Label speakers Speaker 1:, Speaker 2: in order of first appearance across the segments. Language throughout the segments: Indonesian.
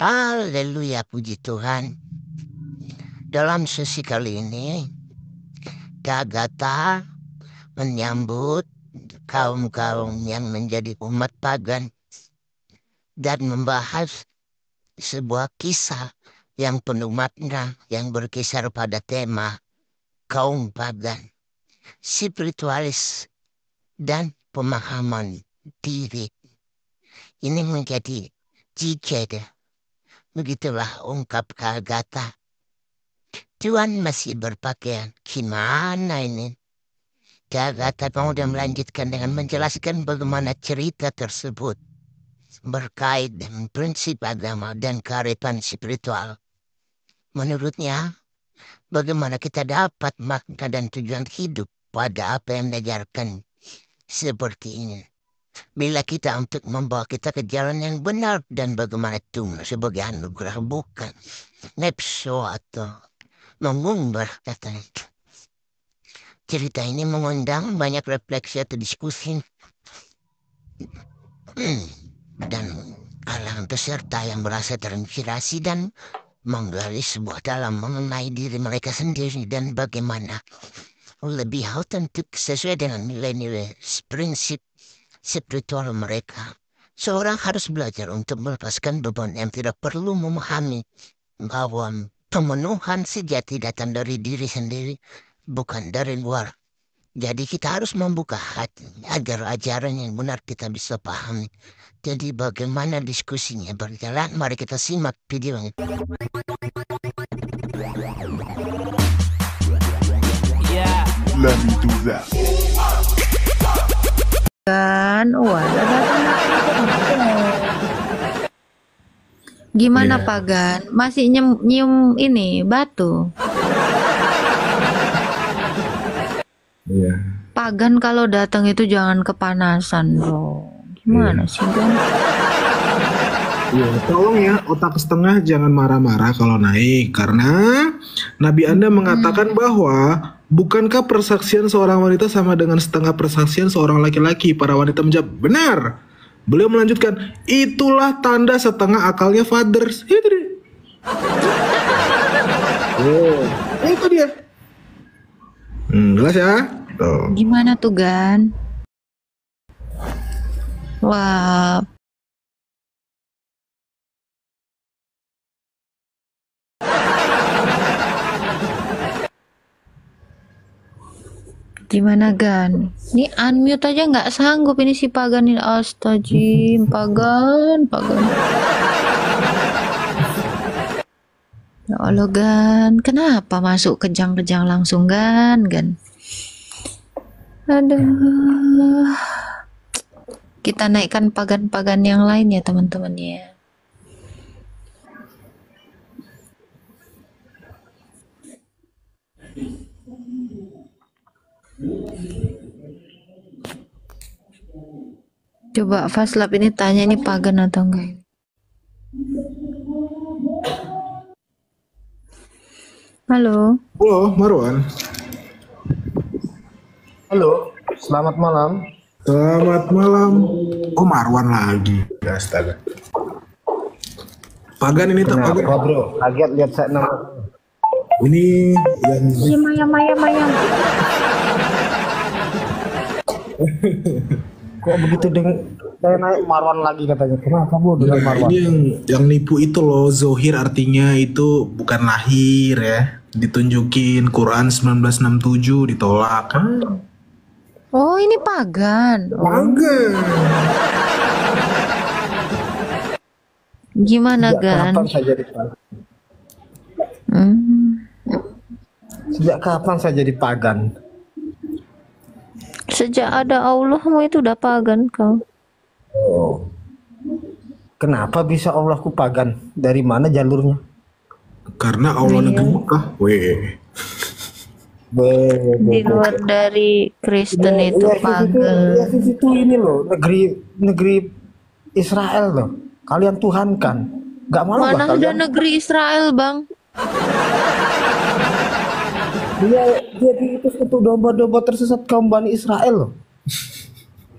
Speaker 1: Haleluya, puji Tuhan. Dalam sesi kali ini, Kak Gata menyambut kaum-kaum yang menjadi umat pagan dan membahas sebuah kisah yang penuh makna yang berkisar pada tema kaum pagan, spiritualis, dan pemahaman diri. Ini menjadi jiked. Begitulah ungkap Kak Gata. Tuhan masih berpakaian. Gimana ini? Kak Gata mau udah melanjutkan dengan menjelaskan bagaimana cerita tersebut berkait dengan prinsip agama dan kearifan spiritual. Menurutnya, bagaimana kita dapat makna dan tujuan hidup pada apa yang diajarkan seperti ini. Bila kita untuk membawa kita ke jalan yang benar dan bagaimana itu sebagai anugerah bukan nafsu atau mengumbar katanya. Cerita ini mengundang banyak refleksi atau diskusi dan kalangan peserta yang merasa terinspirasi dan menggali sebuah dalam mengenai diri mereka sendiri dan bagaimana lebih autentik sesuai dengan nilai-nilai prinsip spiritual mereka. Seorang harus belajar untuk melepaskan beban yang tidak perlu memahami bahwa pemenuhan sejati datang dari diri sendiri, bukan dari luar. Jadi kita harus membuka hati agar ajaran yang benar kita bisa pahami. Jadi bagaimana diskusinya berjalan? Mari kita simak videonya.
Speaker 2: Let me do that.
Speaker 3: Kan, gimana Pagan? Masih nyium ini batu?
Speaker 2: Iya.
Speaker 3: Pagan kalau datang itu jangan kepanasan dong. Gimana sih Gan?
Speaker 2: Iya, tolong ya otak setengah jangan marah-marah kalau naik karena Nabi Anda mengatakan bahwa bukankah persaksian seorang wanita sama dengan setengah persaksian seorang laki-laki? Para wanita menjawab, benar. Beliau melanjutkan, itulah tanda setengah akalnya fathers. Itu dia. Oh, itu dia. Jelas ya? Tuh.
Speaker 3: Gimana tuh Gan? Wah, gimana Gan? Ini unmute aja nggak sanggup ini si Pagan ini. Astagfirullah, Pagan. Ya Allah Gan, kenapa masuk kejang-kejang langsung Gan? Aduh. Kita naikkan pagan-pagan yang lain ya teman-teman ya. Coba Faslab ini tanya ini pagan atau enggak. Halo.
Speaker 2: Halo, Marwan.
Speaker 4: Halo, selamat malam.
Speaker 2: Selamat malam. Oh, Marwan lagi. Astaga. Pagan ini tak pagan.
Speaker 4: Kenapa bro? Kaget lihat saya nama.
Speaker 2: Ini yang
Speaker 3: Iya Maya.
Speaker 4: Kok begitu saya naik Marwan lagi katanya. Kenapa bu dengan Marwan?
Speaker 2: ini yang nipu itu loh, Zohir artinya itu bukan lahir ya. Ditunjukin Quran 1967 ditolak.
Speaker 3: Oh ini pagan.
Speaker 2: Pagan.
Speaker 3: Gimana
Speaker 4: Sejak
Speaker 3: Gan?
Speaker 4: kapan saya jadi pagan? Sejak kapan saya jadi pagan?
Speaker 3: Sejak ada Allahmu itu udah pagan kau.
Speaker 4: Oh. Kenapa bisa Allahku pagan? Dari mana jalurnya?
Speaker 2: Karena Allah negeri Mekah. Weh.
Speaker 3: Di luar dari Kristen itu pagan.
Speaker 4: Itu ini loh, negeri Israel loh. Kalian Tuhan kan? Gak malu
Speaker 3: Mana
Speaker 4: bah
Speaker 3: ada
Speaker 4: kalian?
Speaker 3: negeri Israel bang?
Speaker 4: Dia diutus untuk domba-domba tersesat kaum Bani Israel loh.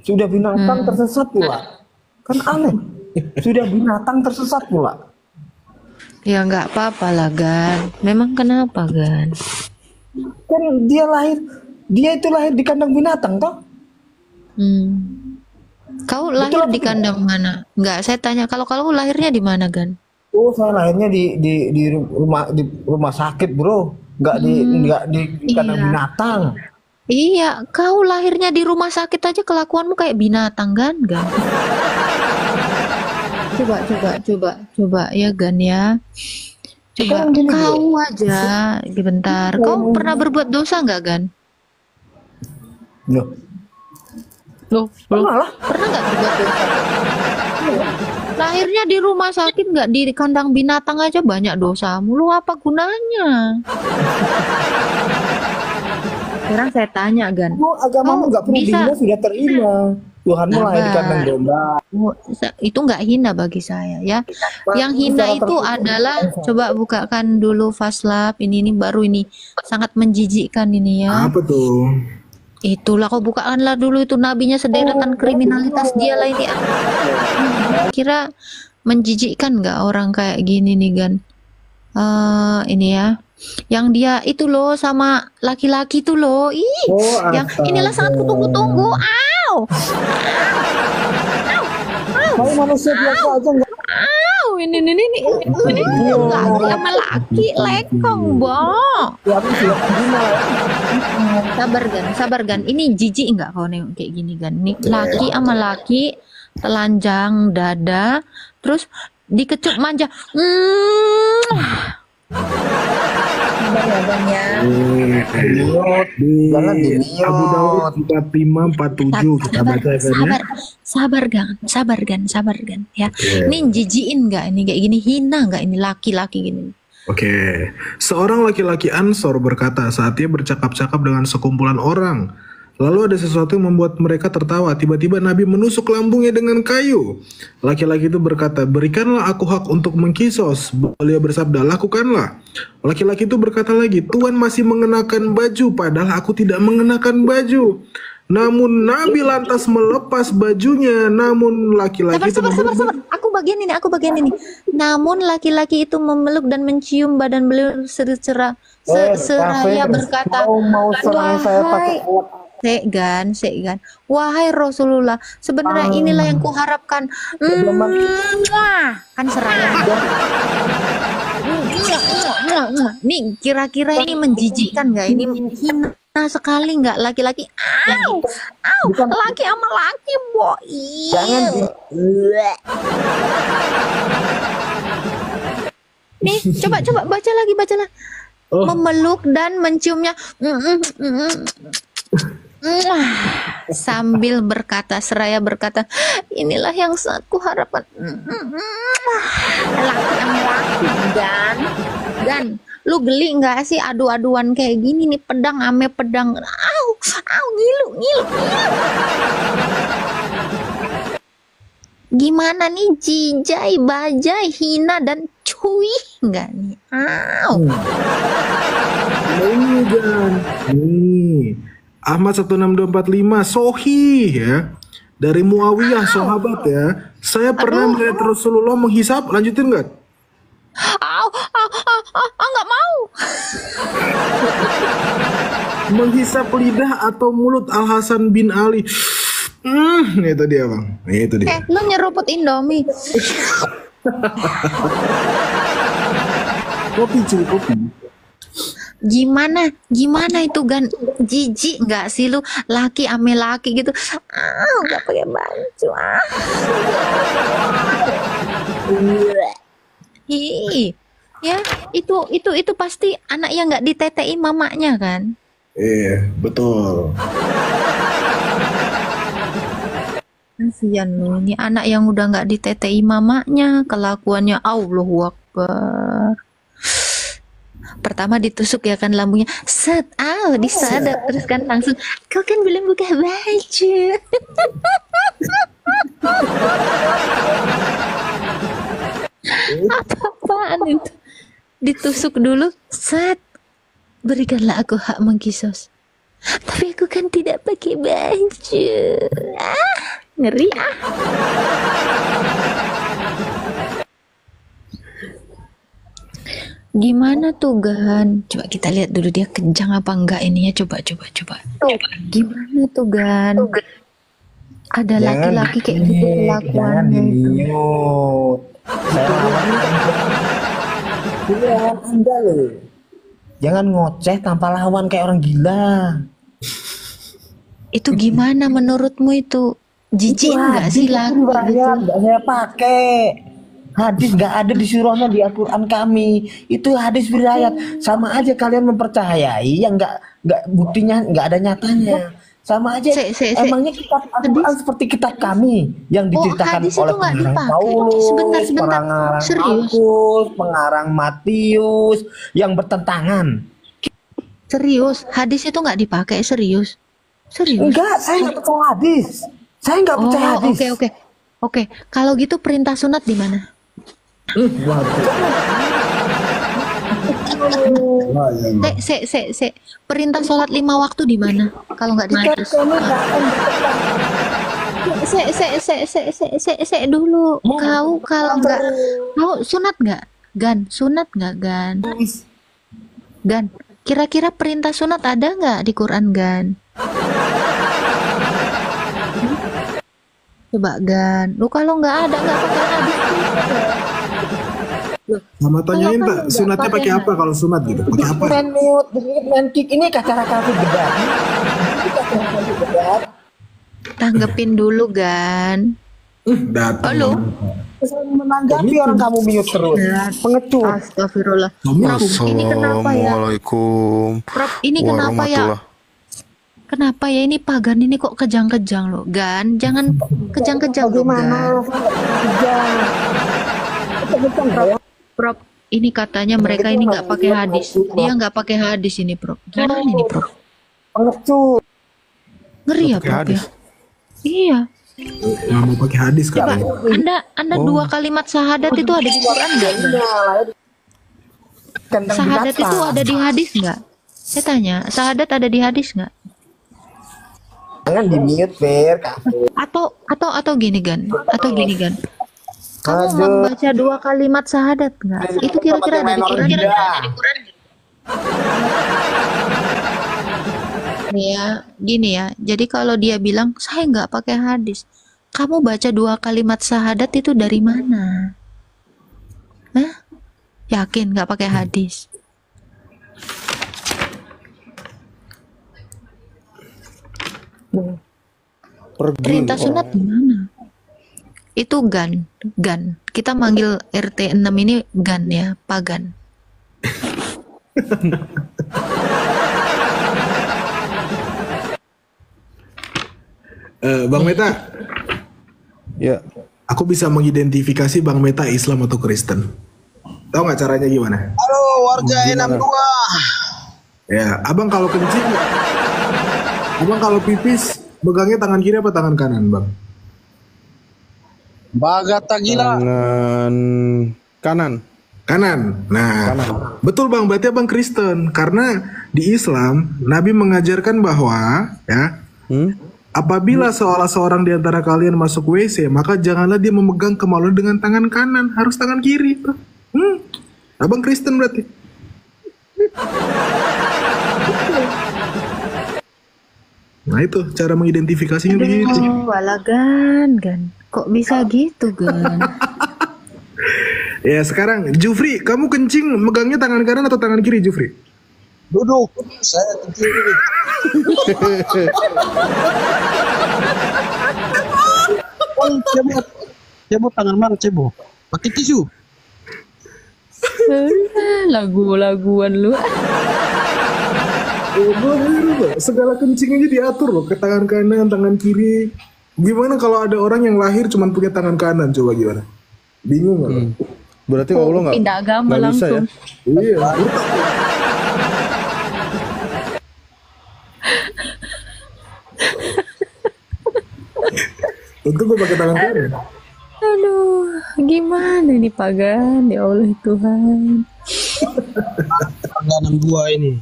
Speaker 4: Sudah binatang tersesat pula. Kan aneh. Sudah binatang tersesat pula.
Speaker 3: Ya nggak apa-apa lah Gan. Memang kenapa Gan?
Speaker 4: Kan dia itu lahir di kandang binatang toh.
Speaker 3: Kau lahir di kandang mana? Enggak, saya tanya kalau lahirnya di mana Gan?
Speaker 4: Oh, saya lahirnya di rumah sakit, Bro. Nggak di kandang
Speaker 3: Iya.
Speaker 4: binatang.
Speaker 3: Iya, kau lahirnya di rumah sakit aja kelakuanmu kayak binatang Gan. Coba ya Gan ya. Coba
Speaker 4: Kan gini,
Speaker 3: kau aja bentar. Kau pernah berbuat dosa nggak Gan?
Speaker 4: Loh,
Speaker 3: Loh,
Speaker 4: pernah lah.
Speaker 3: pernah nggak berbuat dosa? Lahirnya di rumah sakit nggak di kandang binatang aja banyak dosamu. Lu apa gunanya? Sekarang saya tanya Gan.
Speaker 4: Agamamu nggak perlu
Speaker 3: bisa-
Speaker 4: dihina, sudah terima. Tuhanmu lahir di kandang domba.
Speaker 3: Itu nggak hina bagi saya ya. Yang hina
Speaker 4: Secara
Speaker 3: itu
Speaker 4: tertutup,
Speaker 3: adalah
Speaker 4: bukan
Speaker 3: coba bukakan dulu Fastlab ini baru ini sangat menjijikkan ini ya.
Speaker 2: Apa tuh?
Speaker 3: Itulah kau bukakanlah dulu itu nabinya sederetan kriminalitas dia lah ini. Kira menjijikkan nggak orang kayak gini nih Gan? Ini ya. Yang dia itu loh sama laki-laki tuh loh. Ih,
Speaker 2: Oh,
Speaker 3: yang
Speaker 2: astaga.
Speaker 3: inilah sangat kutunggu-tunggu. Au.
Speaker 4: Kamu manusia biasa aja nggak?
Speaker 3: Ini laki sama laki lekong, Bo.
Speaker 4: Ya, aku sudah terima.
Speaker 3: Sabar Gan. Ini jijik nggak kau nengok kayak gini Gan? Nih laki sama laki telanjang dada, terus dikecup manja. Sabar ya Gan ya.
Speaker 2: Di
Speaker 4: Jangan di-mute.
Speaker 2: Abu Daud 4547 kita baca ya kan ya.
Speaker 3: Sabar Gan ya. Ini jijiin nggak ini kayak gini, hina nggak ini laki-laki gini?
Speaker 2: Oke, seorang laki-laki Ansor berkata saat ia bercakap-cakap dengan sekumpulan orang. Lalu ada sesuatu yang membuat mereka tertawa. Tiba-tiba Nabi menusuk lambungnya dengan kayu. Laki-laki itu berkata, berikanlah aku hak untuk mengkisos. Beliau bersabda, lakukanlah. Laki-laki itu berkata lagi, Tuhan masih mengenakan baju, padahal aku tidak mengenakan baju. Namun Nabi lantas melepas bajunya. Namun laki-laki itu
Speaker 3: Sabar. Aku bagian ini. Namun laki-laki itu memeluk dan mencium badan beliau seraya berkata,
Speaker 4: Mau serang saya pakai
Speaker 3: Segan. Wahai Rasulullah, sebenarnya inilah yang kuharapkan. Kan seraya. Nih kira-kira ini menjijikkan nggak? Ini hina sekali nggak laki-laki? Laki sama laki, boy.
Speaker 4: Jangan
Speaker 3: Nih, coba baca lagi.
Speaker 2: Oh.
Speaker 3: Memeluk dan menciumnya. Sambil seraya berkata, inilah yang sangat kuharapkan. Laki sama laki, Gan. Lu geli nggak sih adu-aduan kayak gini nih, pedang ame pedang. Ngilu. Gimana nih jijai, bajai, hina dan cuy nggak nih?
Speaker 2: Ini kan. Nih. Ahmad 16245 Sohi ya. Dari Muawiyah sahabat ya. Saya pernah melihat Rasulullah menghisap. Lanjutin nggak?
Speaker 3: Nggak mau.
Speaker 2: Menghisap lidah atau mulut Al Hasan bin Ali. Itu dia bang. Itu dia.
Speaker 3: Lu nyeruput Indomie.
Speaker 2: Kopi.
Speaker 3: Gimana itu Gan? Jijik nggak sih lu laki ame laki gitu? Nggak pakai baju. Ya itu pasti anak yang nggak ditetei mamanya kan?
Speaker 2: Iya betul.
Speaker 3: Kasian lu, ini anak yang udah nggak ditetei mamanya, kelakuannya Allahu Akbar. Pertama ditusuk ya kan lambungnya, disadap terus kan langsung, kau kan belum buka baju. Apa-apaan itu? Ditusuk dulu, berikanlah aku hak mengkisos. Tapi aku kan tidak pakai baju. Ngeri ah. Gimana tuh Gan? Coba kita lihat dulu dia kejang apa enggak ininya. Coba. Gimana tuh Gan? Ada laki-laki kayak gitu
Speaker 4: jangan
Speaker 3: kelakuannya itu.
Speaker 4: di-mute. Saya lawan. Iya, Anda loh. Jangan ngoceh tanpa lawan kayak orang gila.
Speaker 3: Itu gimana menurutmu itu? Jijik enggak sih laki gitu?
Speaker 4: Enggak saya pakai. Hadis nggak ada di surahnya di Al-Quran kami. Itu hadis riwayat. Sama aja kalian mempercayai yang nggak buktinya nggak ada nyatanya. Sama aja. Emangnya kitab Al-Quran seperti kitab kami yang diceritakan
Speaker 3: hadis
Speaker 4: oleh
Speaker 3: itu nggak
Speaker 4: pengarang
Speaker 3: dipakai.
Speaker 4: Paulus,
Speaker 3: Sebentar.
Speaker 4: pengarang
Speaker 3: Serius?
Speaker 4: Markus, pengarang Matius yang bertentangan.
Speaker 3: Serius? Hadis itu nggak dipakai? Serius?
Speaker 4: Enggak, saya nggak percaya hadis. Saya nggak percaya hadis.
Speaker 3: Oke. Kalau gitu perintah sunat di mana? Se. Perintah sholat 5 waktu di mana? Kalau nggak di hadis. Se dulu. Kau kalau nggak, kau sunat nggak? Sunat nggak Gan? Gan, kira-kira perintah sunat ada nggak di Quran Gan? Coba Gan, lu kalau nggak ada nggak pakai hadis.
Speaker 2: Sama tanyain tak sunatnya pakai apa kalau sunat gitu? Pakai apa?
Speaker 4: Main kick ini acara kafe berat.
Speaker 3: Tanggepin dulu Gan.
Speaker 2: Datang.
Speaker 3: Halo.
Speaker 4: Menanggapi orang kamu mute terus. Pengecut.
Speaker 3: Astagfirullah. Prof, ini kenapa ya?
Speaker 5: Assalamualaikum.
Speaker 3: Prof, ini kenapa ya? Kenapa ya ini pagan ini kok kejang-kejang loh? Gan, jangan kejang-kejang loh Gan. Prof, ini katanya mereka ini nggak pakai hadis. Dia nggak pakai hadis ini, Prof. Gimana ini, Prof?
Speaker 4: Pengecut.
Speaker 3: Ngeri ya, Prof ya? Iya.
Speaker 2: Nggak mau pakai hadis
Speaker 3: Coba,
Speaker 2: katanya.
Speaker 3: Anda 2 kalimat syahadat itu ada di Quran nggak? Syahadat itu ada di hadis nggak? Saya tanya, syahadat ada di hadis nggak?
Speaker 4: Jangan di mute, Fer.
Speaker 3: Atau gini Gan? Kamu membaca 2 kalimat syahadat nggak? Itu kira-kira ada di Quran? Ya, gini ya. Jadi kalau dia bilang saya nggak pakai hadis, kamu baca 2 kalimat syahadat itu dari mana? Hah? Yakin nggak pakai hadis? Perintah sunat di mana? Itu Gan. Kita manggil RT 6 ini Gan ya, pagan.
Speaker 2: Bang Meta.
Speaker 5: Ya.
Speaker 2: Aku bisa mengidentifikasi Bang Meta Islam atau Kristen. Tahu nggak caranya gimana?
Speaker 6: Halo warga N62.
Speaker 2: Ya, abang kalau kencing, abang kalau pipis, megangnya tangan kiri apa tangan kanan, Bang?
Speaker 6: Bagata gila.
Speaker 5: Tangan kanan.
Speaker 2: Kanan. Nah, betul Bang, berarti abang Kristen. Karena di Islam, Nabi mengajarkan bahwa ya, apabila seorang di antara kalian masuk WC, maka janganlah dia memegang kemaluan dengan tangan kanan, harus tangan kiri. Abang Kristen berarti. Nah itu cara mengidentifikasinya begitu.
Speaker 3: Walah Gan. Kok bisa gitu Gan?
Speaker 2: Ya sekarang Jufri, kamu kencing megangnya tangan kanan atau tangan kiri Jufri?
Speaker 6: Duduk. Saya kencing dulu. Cebok tangan mana cebok? Pakai tisu.
Speaker 3: Lagu-laguan lu.
Speaker 2: Segala kencingnya diatur loh ke tangan kanan, tangan kiri. Gimana kalau ada orang yang lahir cuma punya tangan kanan? Coba gimana? Bingung nggak?
Speaker 5: Berarti Allah nggak
Speaker 3: Pindah agama
Speaker 5: bisa
Speaker 3: langsung.
Speaker 5: ya?
Speaker 2: Iya. Untung gue pakai tangan kanan.
Speaker 3: Aduh, gimana ini pagan? Ya Allah Tuhan.
Speaker 6: Langganan gua ini.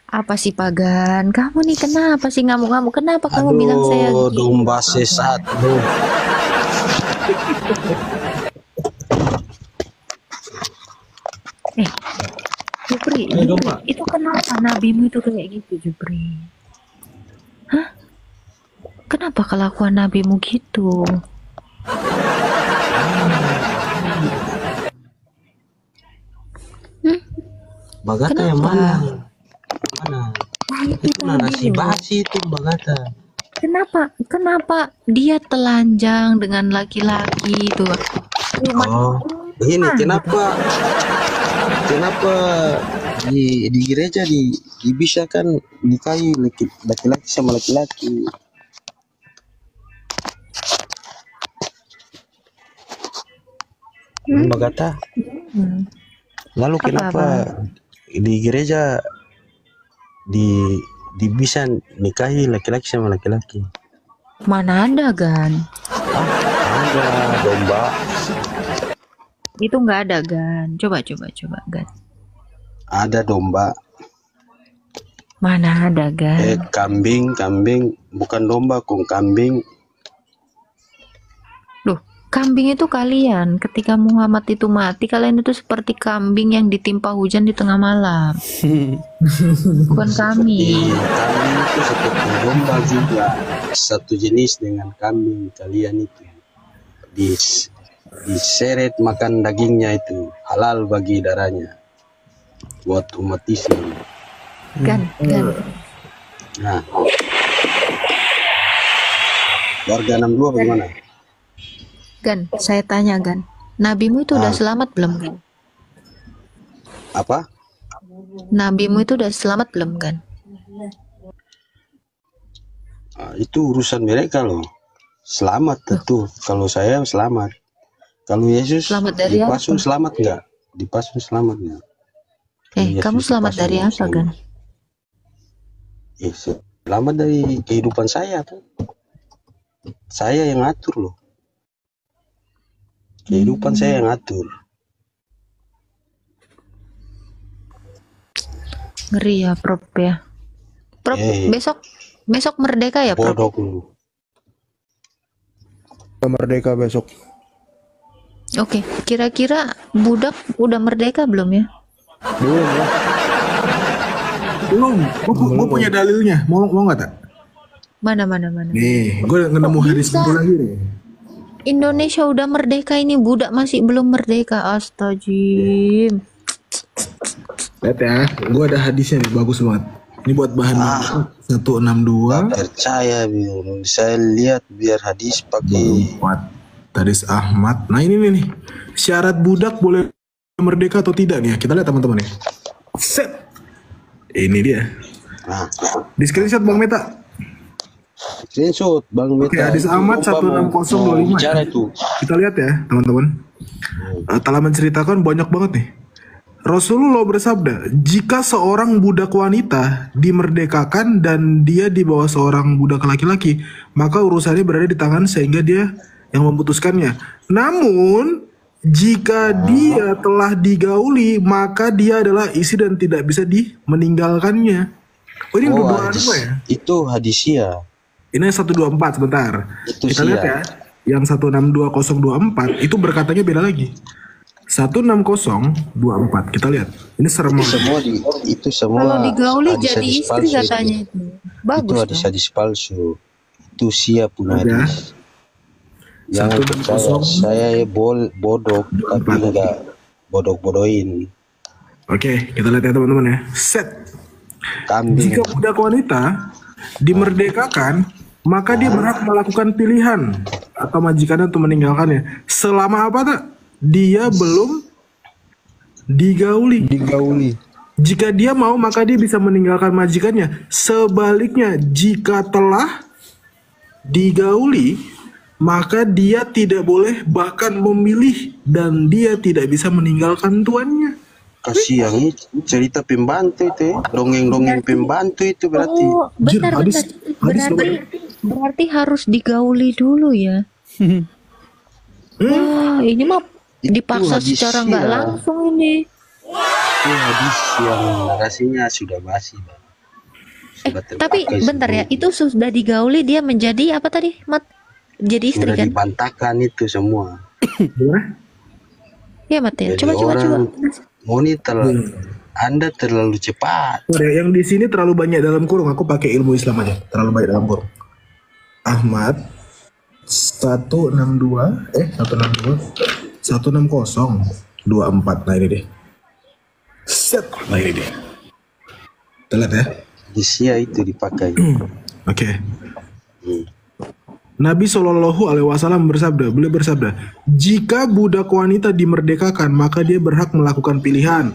Speaker 3: Apa sih pagan? Kamu nih kenapa sih ngamuk-ngamuk? Kenapa kamu bilang saya
Speaker 6: Aduh,
Speaker 3: gini?
Speaker 6: domba sesat. Aduh. domba.
Speaker 3: Itu kenapa nabimu itu kayak gitu, Jupri? Hah? Kenapa kelakuan nabimu gitu?
Speaker 6: Bagata yang mana? Mana? Itu nasi basi itu Bagata.
Speaker 3: Kenapa dia telanjang dengan laki-laki itu?
Speaker 6: Oh, begini kenapa di gereja dibisakan nikahi laki-laki sama laki-laki. Bagata. Lalu kenapa di gereja bisa nikahi laki-laki sama laki-laki?
Speaker 3: Mana ada, Gan?
Speaker 6: Ada domba.
Speaker 3: Itu nggak ada, Gan. Coba, Gan.
Speaker 6: Ada domba.
Speaker 3: Mana ada, Gan?
Speaker 6: Kambing bukan domba, kambing.
Speaker 3: Loh, kambing itu kalian. Ketika Muhammad itu mati, kalian itu seperti kambing yang ditimpa hujan di tengah malam. Bukan kami.
Speaker 6: Kambing itu seperti domba juga, satu jenis dengan kambing. Kalian itu diseret makan dagingnya, itu halal bagi darahnya buat umat Islam.
Speaker 3: Gan.
Speaker 6: Nah, warga 62 bagaimana?
Speaker 3: Gan, saya tanya, Gan. Nabimu itu udah selamat belum, Gan?
Speaker 6: Apa?
Speaker 3: Nabimu itu udah selamat belum, Gan?
Speaker 6: Itu urusan mereka loh. Selamat tentu. Kalau saya selamat. Kalau Yesus
Speaker 3: Selamat dari
Speaker 6: dipasung
Speaker 3: apa?
Speaker 6: selamat nggak? Dipasung selamat nggak?
Speaker 3: Kamu selamat dari apa, Gan?
Speaker 6: Selamat dari kehidupan saya tuh. Saya yang atur loh. Kehidupan saya yang atur.
Speaker 3: Ngeri ya, Prof ya. Prof, besok merdeka ya, Prof?
Speaker 6: Bodoh lu.
Speaker 5: Merdeka besok.
Speaker 3: Oke, kira-kira budak udah merdeka belum ya?
Speaker 5: Belum lah.
Speaker 2: Belum. Gue punya dalilnya. Mau nggak tak?
Speaker 3: Mana?
Speaker 2: Nih, gue nemu hadis baru lagi nih.
Speaker 3: Indonesia udah merdeka, ini budak masih belum merdeka. Astagfirullah.
Speaker 2: Lihat ya, gue ada hadisnya nih, bagus banget. Ini buat bahan 162.
Speaker 6: Percaya biar saya lihat biar hadis pakai
Speaker 2: Hadis Ahmad. Nah ini nih, syarat budak boleh merdeka atau tidak nih ya. Kita lihat teman-teman ya. Set. Ini dia.
Speaker 6: Nah,
Speaker 2: Di screenshot Bang Meta.
Speaker 6: screenshot Bang Meta.
Speaker 2: Oke, hadis Ahmad 16025 ya.
Speaker 6: Itu.
Speaker 2: Kita lihat ya teman-teman. Telah menceritakan banyak banget nih. Rasulullah bersabda, jika seorang budak wanita dimerdekakan dan dia di bawah seorang budak laki-laki, maka urusannya berada di tangan sehingga dia yang memutuskannya. Namun, jika dia telah digauli, maka dia adalah istri dan tidak bisa meninggalkannya. Oh, ini dua ya?
Speaker 6: Itu hadisia.
Speaker 2: Ini 124 sebentar.
Speaker 6: Itu
Speaker 2: Kita lihat ya. Yang 162024 itu berkatanya beda lagi. 16024 kita lihat. Ini serem banget.
Speaker 6: Itu semua
Speaker 3: Kalau digauli
Speaker 6: hadis-hadis
Speaker 3: jadi istri
Speaker 6: palsu
Speaker 3: katanya itu. Bagus
Speaker 6: itu
Speaker 3: dong.
Speaker 6: hadis-hadis palsu. Itu siap punya
Speaker 2: Ada.
Speaker 6: hadis. Jangan percaya. Saya bodoh tapi enggak bodoh-bodohin.
Speaker 2: Oke, kita lihat ya teman-teman ya. Set.
Speaker 6: Kambing.
Speaker 2: Jika budak wanita dimerdekakan, maka dia berhak melakukan pilihan atau majikannya untuk meninggalkannya. Selama apa tak? Dia belum digauli. Jika dia mau, maka dia bisa meninggalkan majikannya. Sebaliknya, jika telah digauli, maka dia tidak boleh bahkan memilih dan dia tidak bisa meninggalkan tuannya.
Speaker 6: Kasihan ini cerita pembantu itu ya. Dongeng-dongeng pembantu itu berarti.
Speaker 3: Oh, bentar. Berarti harus digauli dulu ya. Wah, ini mah dipaksa
Speaker 6: hadis
Speaker 3: secara nggak
Speaker 6: ya.
Speaker 3: langsung ini.
Speaker 6: Itu hadis yang narasinya sudah basi, Bang. Sudah
Speaker 3: Tapi
Speaker 6: terpakai
Speaker 3: bentar ya,
Speaker 6: sebelum.
Speaker 3: itu sudah digauli dia menjadi apa tadi, Mat? Jadi istri
Speaker 6: Sudah
Speaker 3: kan?
Speaker 6: dibantahkan itu semua.
Speaker 2: Gimana?
Speaker 3: Ya, Mat ya.
Speaker 6: Jadi
Speaker 3: Coba.
Speaker 6: orang Monitor. Anda terlalu cepat.
Speaker 2: Yang di sini terlalu banyak dalam kurung. Aku pakai ilmu Islam aja. Terlalu banyak dalam kurung. Ahmad 162 160 24. Nah ini deh. Set. Nah ini deh. Telat ya.
Speaker 6: Di Sia itu dipakai.
Speaker 2: Oke. Nabi Shallallahu Alaihi Wasallam beliau bersabda, jika budak wanita dimerdekakan maka dia berhak melakukan pilihan.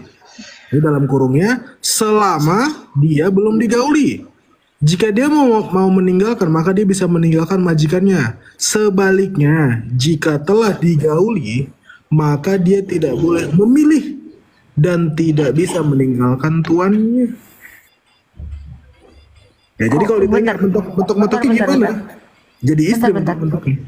Speaker 2: Ini dalam kurungnya selama dia belum digauli. Jika dia mau meninggalkan maka dia bisa meninggalkan majikannya. Sebaliknya, jika telah digauli maka dia tidak boleh memilih dan tidak bisa meninggalkan tuannya. Ya, jadi kalau ditanya bentuk-bentuknya gimana? Jadi istri bentuk-bentuknya.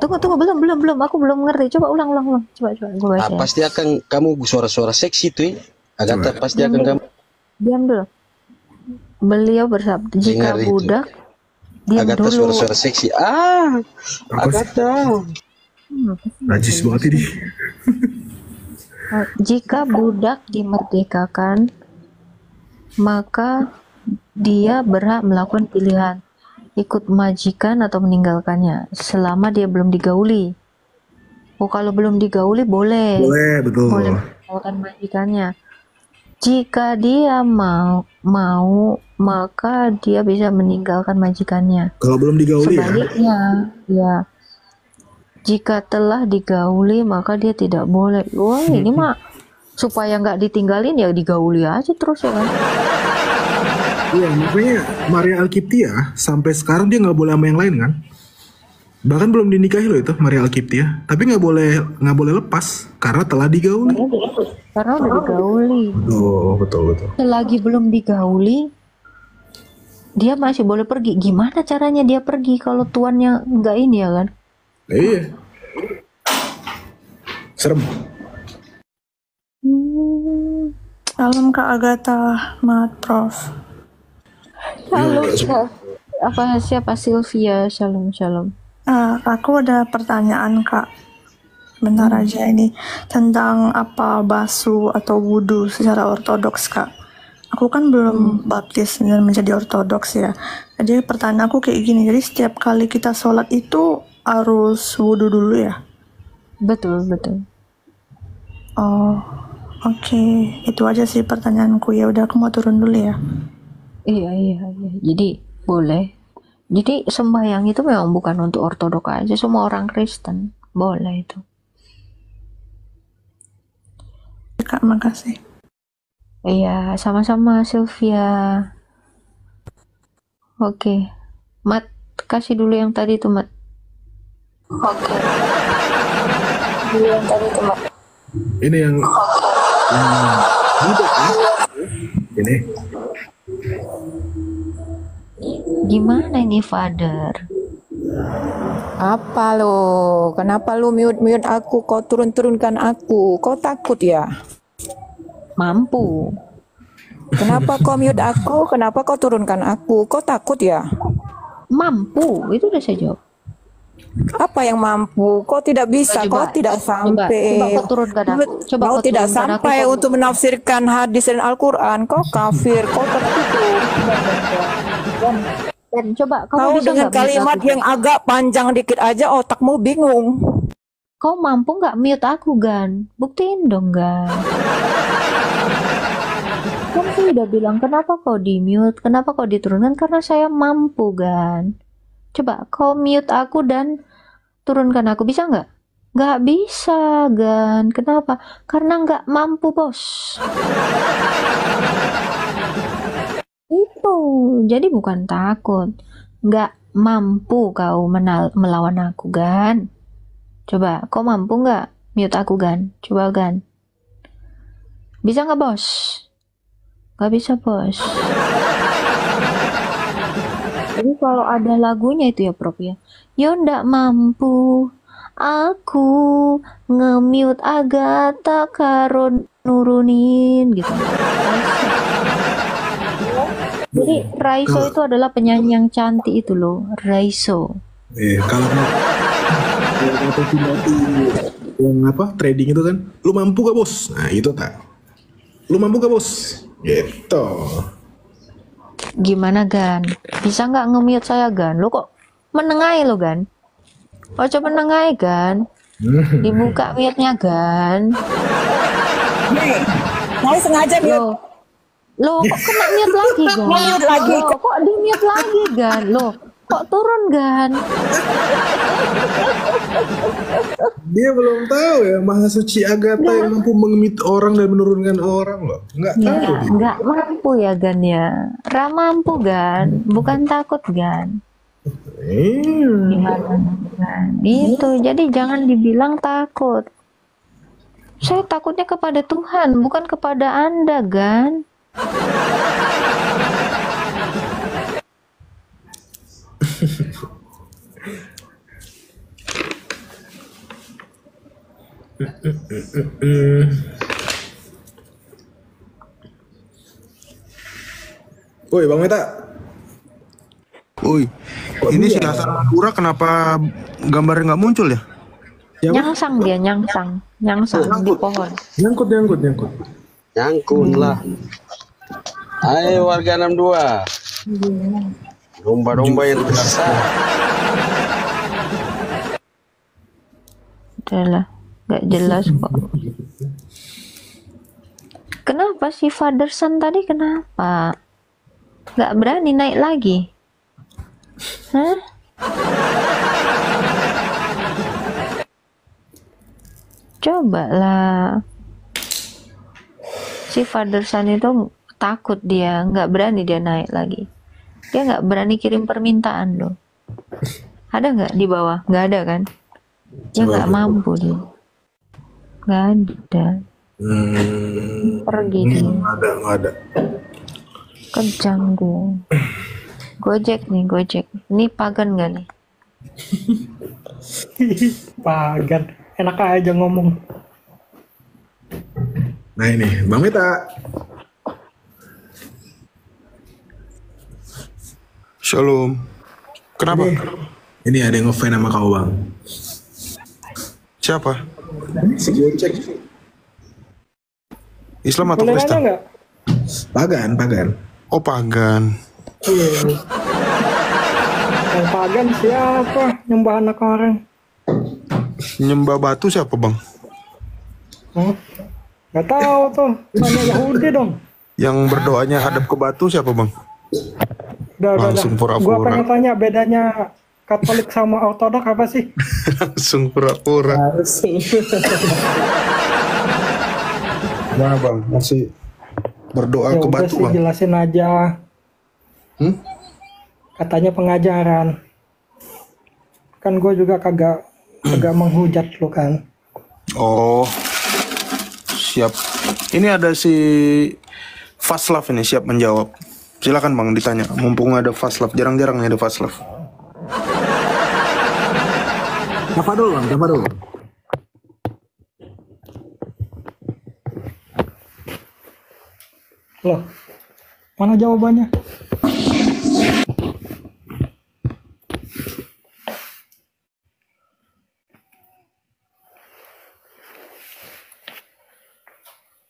Speaker 3: Tunggu, belum. Aku belum ngerti. Coba ulang. Coba gue baca.
Speaker 6: Pasti akan kamu suara-suara seksi tuh. Agatha pasti akan kamu.
Speaker 3: Diam dulu. Beliau bersabda, jika budak diam
Speaker 6: Agatha
Speaker 3: dulu.
Speaker 6: suara-suara seksi. Agatha.
Speaker 2: Najis banget ini.
Speaker 3: Jika budak dimerdekakan, maka dia berhak melakukan pilihan, ikut majikan atau meninggalkannya, selama dia belum digauli. Kalau belum digauli boleh.
Speaker 2: Boleh, betul.
Speaker 3: Boleh meninggalkan majikannya. Jika dia mau, maka dia bisa meninggalkan majikannya.
Speaker 2: Kalau belum digauli
Speaker 3: Sebaliknya, ya. Jika telah digauli maka dia tidak boleh. Wah, ini mah supaya nggak ditinggalin ya digauli aja terus ya kan.
Speaker 2: Iya, makanya Maria Alkiptia sampai sekarang dia nggak boleh sama yang lain kan. Bahkan belum dinikahi loh itu Maria Alkiptia, tapi nggak boleh lepas karena telah digauli.
Speaker 3: Karena udah digauli.
Speaker 2: Oh, betul.
Speaker 3: Selagi belum digauli, dia masih boleh pergi. Gimana caranya dia pergi kalau tuannya nggak ini ya kan?
Speaker 2: Iya. Serem.
Speaker 7: Salam Kak Agatha, Mat Prof.
Speaker 3: Halo, siapa Sylvia? Shalom.
Speaker 7: Aku ada pertanyaan Kak. Bentar aja ini tentang apa basuh atau wudhu secara ortodoks Kak. Aku kan belum baptis dan menjadi ortodoks ya. Jadi pertanyaan aku kayak gini. Jadi setiap kali kita sholat itu harus wudhu dulu ya?
Speaker 3: Betul.
Speaker 7: Oh, oke. Itu aja sih pertanyaanku. Ya udah, aku mau turun dulu ya.
Speaker 3: Iya. Jadi boleh. Jadi sembahyang itu memang bukan untuk ortodok aja, semua orang Kristen boleh itu.
Speaker 7: Kak, makasih.
Speaker 3: Iya, sama-sama Sylvia. Oke, Mat, kasih dulu yang tadi tuh Mat. Oke. Dulu yang tadi tuh Mat.
Speaker 2: Ini yang budak ya? Ini.
Speaker 3: Gimana ini Father?
Speaker 8: Apa lo? Kenapa lo mute aku? Kau turunkan aku? Kau takut ya?
Speaker 3: Mampu.
Speaker 8: Kenapa kau mute aku? Kenapa kau turunkan aku? Kau takut ya?
Speaker 3: Mampu, itu udah saya jawab.
Speaker 8: Apa yang mampu? Kau tidak bisa, kau tidak sampai.
Speaker 3: Coba kau turunkan aku.
Speaker 8: Kau tidak sampai untuk menafsirkan hadis dan Al-Quran. Kau kafir, kau tertutup.
Speaker 3: Dan coba
Speaker 8: kau
Speaker 3: bisa
Speaker 8: dengan kalimat yang agak panjang dikit aja otakmu bingung.
Speaker 3: Kau mampu nggak mute aku Gan? Buktiin dong Gan. Kan saya udah bilang kenapa kau di mute, kenapa kau diturunkan, karena saya mampu Gan. Coba kau mute aku dan turunkan aku, bisa nggak? Nggak bisa Gan. Kenapa? Karena nggak mampu bos. Itu jadi bukan takut, nggak mampu kau melawan aku Gan. Coba kau mampu nggak mute aku Gan? Coba Gan, bisa nggak bos? Nggak bisa bos. Jadi kalau ada lagunya itu ya Prof ya, yo ndak mampu aku nge-mute Agatha karo nurunin gitu. Jadi Raiso itu adalah penyanyi yang cantik itu loh, Raiso.
Speaker 2: Kalau yang apa trading itu kan, lu mampu gak bos? Nah itu tak, lu mampu gak bos? Gitu.
Speaker 3: Gimana Gan? Bisa nggak nge-mute saya Gan? Lo kok menengahi lo Gan? Oh coba menengahi Gan? Dibuka mute-nya Gan?
Speaker 9: Nih, saya sengaja mute.
Speaker 3: Lo kok kena mute lagi Gan?
Speaker 9: Mute lagi.
Speaker 3: Lo kok di mute lagi Gan? Lo kok turun Gan?
Speaker 2: Dia belum tahu ya Maha Suci Agatha yang mampu mengemit orang dan menurunkan orang loh. Nggak tahu dia.
Speaker 3: Nggak mampu ya Gan ya? Mampu Gan, bukan takut Gan. Gimana Gan? Itu jadi jangan dibilang takut. Saya takutnya kepada Tuhan, bukan kepada Anda Gan.
Speaker 2: Woi Bang Meta.
Speaker 5: Woi, ini si Hasan Madura kenapa gambarnya nggak muncul ya?
Speaker 3: Nyangsang dia, nyangsang di pohon.
Speaker 2: Nyangkut.
Speaker 6: Nyangkut lah. Ayo warga 62. Domba-domba yang tersesat.
Speaker 3: Udahlah, nggak jelas kok. Kenapa si Fatherson tadi kenapa? Nggak berani naik lagi? Hah? Coba lah. Si Fatherson itu takut dia, nggak berani dia naik lagi. Dia nggak berani kirim permintaan loh. Ada nggak di bawah? Nggak ada kan? Dia nggak mampu dia. Nggak ada. Pergi dia.
Speaker 2: Nggak ada.
Speaker 3: Kejam dia. Gojek nih, Gojek. Ini pagan nggak nih?
Speaker 10: Pagan. Enak aja ngomong.
Speaker 2: Nah ini, Bang Meta.
Speaker 5: Shalom. Kenapa?
Speaker 2: Ini ada yang ngefan sama kau Bang.
Speaker 5: Siapa?
Speaker 2: Si Gojek.
Speaker 5: Islam atau
Speaker 10: Boleh
Speaker 5: Kristen?
Speaker 10: nanya nggak?
Speaker 2: Pagan.
Speaker 5: Oh pagan.
Speaker 10: Iya. Yang pagan siapa? Nyembah anak orang.
Speaker 5: Nyembah batu siapa bang?
Speaker 10: Nggak tahu tuh. Tanya Yahudi dong.
Speaker 5: Yang berdoanya hadap ke batu siapa bang?
Speaker 10: Udah.
Speaker 5: Langsung
Speaker 10: Gua
Speaker 5: pura-pura.
Speaker 10: pengen tanya bedanya Katolik sama Ortodok apa sih?
Speaker 5: Langsung pura-pura. Gimana bang? Masih berdoa
Speaker 10: Ya
Speaker 5: ke
Speaker 10: udah
Speaker 5: batu
Speaker 10: sih,
Speaker 5: bang?
Speaker 10: jelasin aja. Katanya pengajaran. Kan gue juga kagak menghujat lu kan.
Speaker 5: Oh, siap. Ini ada si Faslav ini siap menjawab. Silakan bang ditanya. Mumpung ada Faslav, jarang-jarang ada Faslav.
Speaker 2: Siapa dulu Bang? Siapa dulu?
Speaker 10: Loh, mana jawabannya?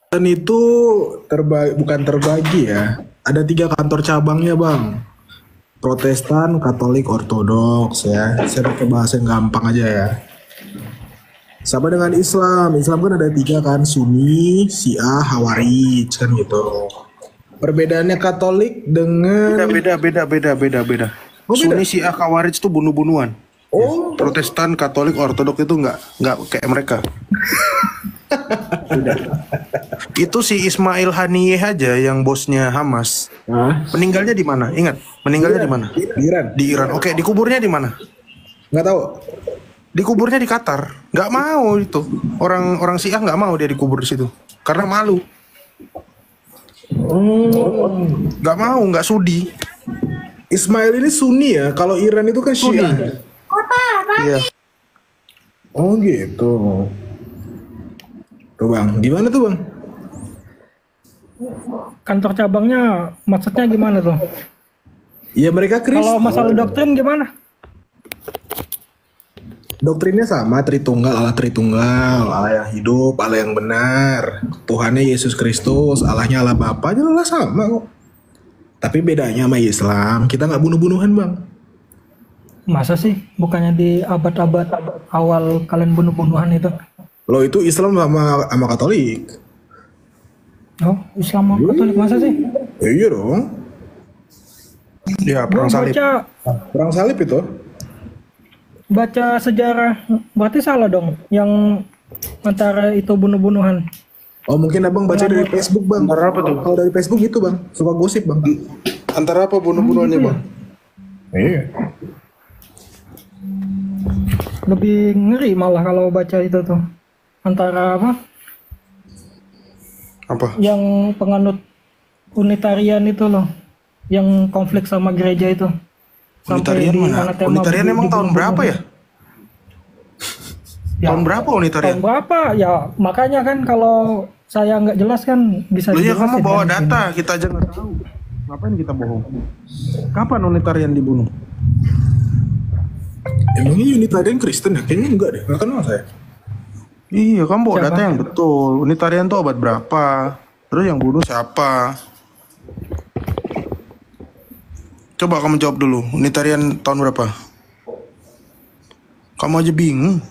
Speaker 2: Dan itu bukan terbagi ya. Ada 3 kantor cabangnya Bang. Protestan, Katolik, Ortodoks ya. Saya pakai bahasa yang gampang aja ya. Sama dengan Islam. Islam kan ada 3 kan, Sunni, Syiah, Khawarij kan gitu. Perbedaannya Katolik dengan
Speaker 5: Beda.
Speaker 2: Oh, beda?
Speaker 5: Sunni, Syiah, Khawarij itu bunuh-bunuhan.
Speaker 2: Oh,
Speaker 5: Protestan, Katolik, Ortodoks itu nggak kayak mereka. Itu si Ismail Haniyeh aja yang bosnya Hamas. Meninggalnya di mana? Ingat, meninggalnya di mana?
Speaker 2: Di Iran.
Speaker 5: Di Iran. Oke, dikuburnya di mana?
Speaker 2: Nggak tahu.
Speaker 5: Dikuburnya di Qatar. Nggak mau itu. Orang Syiah nggak mau dia dikubur di situ karena malu. Nggak mau, nggak sudi.
Speaker 2: Ismail ini Sunni ya. Kalau Iran itu kan Syiah.
Speaker 5: Iya.
Speaker 2: Oh gitu. Tuh Bang, gimana tuh Bang?
Speaker 10: Kantor cabangnya maksudnya gimana tuh?
Speaker 2: Ya mereka Kristen.
Speaker 10: Kalau masalah doktrin gimana?
Speaker 2: Doktrinnya sama, Tritunggal, Allah yang hidup, Allah yang benar. Tuhannya Yesus Kristus, Allahnya Allah Bapa, jelas sama kok. Tapi bedanya sama Islam, kita nggak bunuh-bunuhan bang.
Speaker 10: Masa sih? Bukannya di abad-abad awal kalian bunuh-bunuhan itu?
Speaker 2: Lo itu Islam sama Katolik.
Speaker 10: Oh, Islam sama Katolik masa sih?
Speaker 2: Iya dong.
Speaker 5: Ya, perang salib.
Speaker 2: Perang salib itu.
Speaker 10: Baca sejarah, berarti salah dong yang antara itu bunuh-bunuhan.
Speaker 2: Oh mungkin abang baca dari Facebook bang.
Speaker 5: Antara apa tuh?
Speaker 2: Kalau dari Facebook itu bang, suka gosip bang.
Speaker 5: Antara apa bunuh-bunuhannya bang?
Speaker 2: Iya.
Speaker 10: Lebih ngeri malah kalau baca itu tuh. Antara apa?
Speaker 5: Apa?
Speaker 10: Yang penganut Unitarian itu loh, yang konflik sama gereja itu.
Speaker 5: Unitarian mana? Unitarian emang tahun berapa ya? Tahun berapa Unitarian?
Speaker 10: Tahun berapa? Ya makanya kan kalau saya nggak jelas kan bisa
Speaker 5: Loh ya
Speaker 10: dijelasin
Speaker 5: kamu bawa
Speaker 10: kan di
Speaker 5: data, kita aja nggak tahu. Ngapain kita bohong? Kapan Unitarian dibunuh?
Speaker 2: Emangnya Unitarian Kristen ya? Kayaknya enggak deh, nggak kenal saya.
Speaker 5: Iya, kamu bawa data yang betul. Unitarian tuh abad berapa? Terus yang bunuh siapa? Coba kamu jawab dulu. Unitarian tahun berapa? Kamu aja bingung.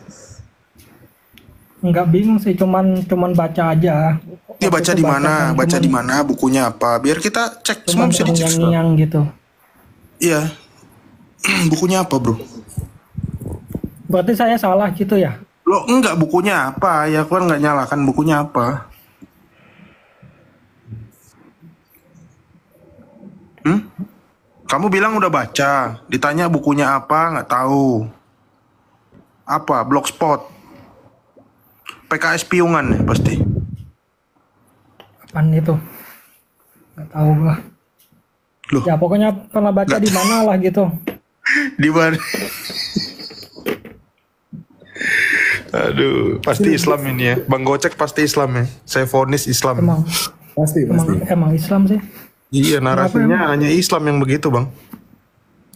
Speaker 10: Nggak bingung sih, cuman baca aja.
Speaker 5: Dia baca di mana? Baca di mana? Bukunya apa? Biar kita cek. Semua bisa dicek.
Speaker 10: Yang gitu.
Speaker 5: Iya. Bukunya apa, bro?
Speaker 10: Berarti saya salah gitu ya?
Speaker 5: Lo enggak, bukunya apa? Ya aku kan nggak nyalakan bukunya apa. Kamu bilang udah baca, ditanya bukunya apa, nggak tahu. Apa? Blogspot. PKS Piungan ya pasti.
Speaker 10: Apaan itu? Nggak tahu gua.
Speaker 5: Loh.
Speaker 10: Ya pokoknya pernah baca di mana lah gitu.
Speaker 5: Di mana? Aduh, pasti Islam ini ya. Bang Gocek pasti Islam ya. Saya vonis Islam.
Speaker 10: Emang emang Islam sih.
Speaker 5: Iya, narasinya hanya Islam yang begitu, Bang.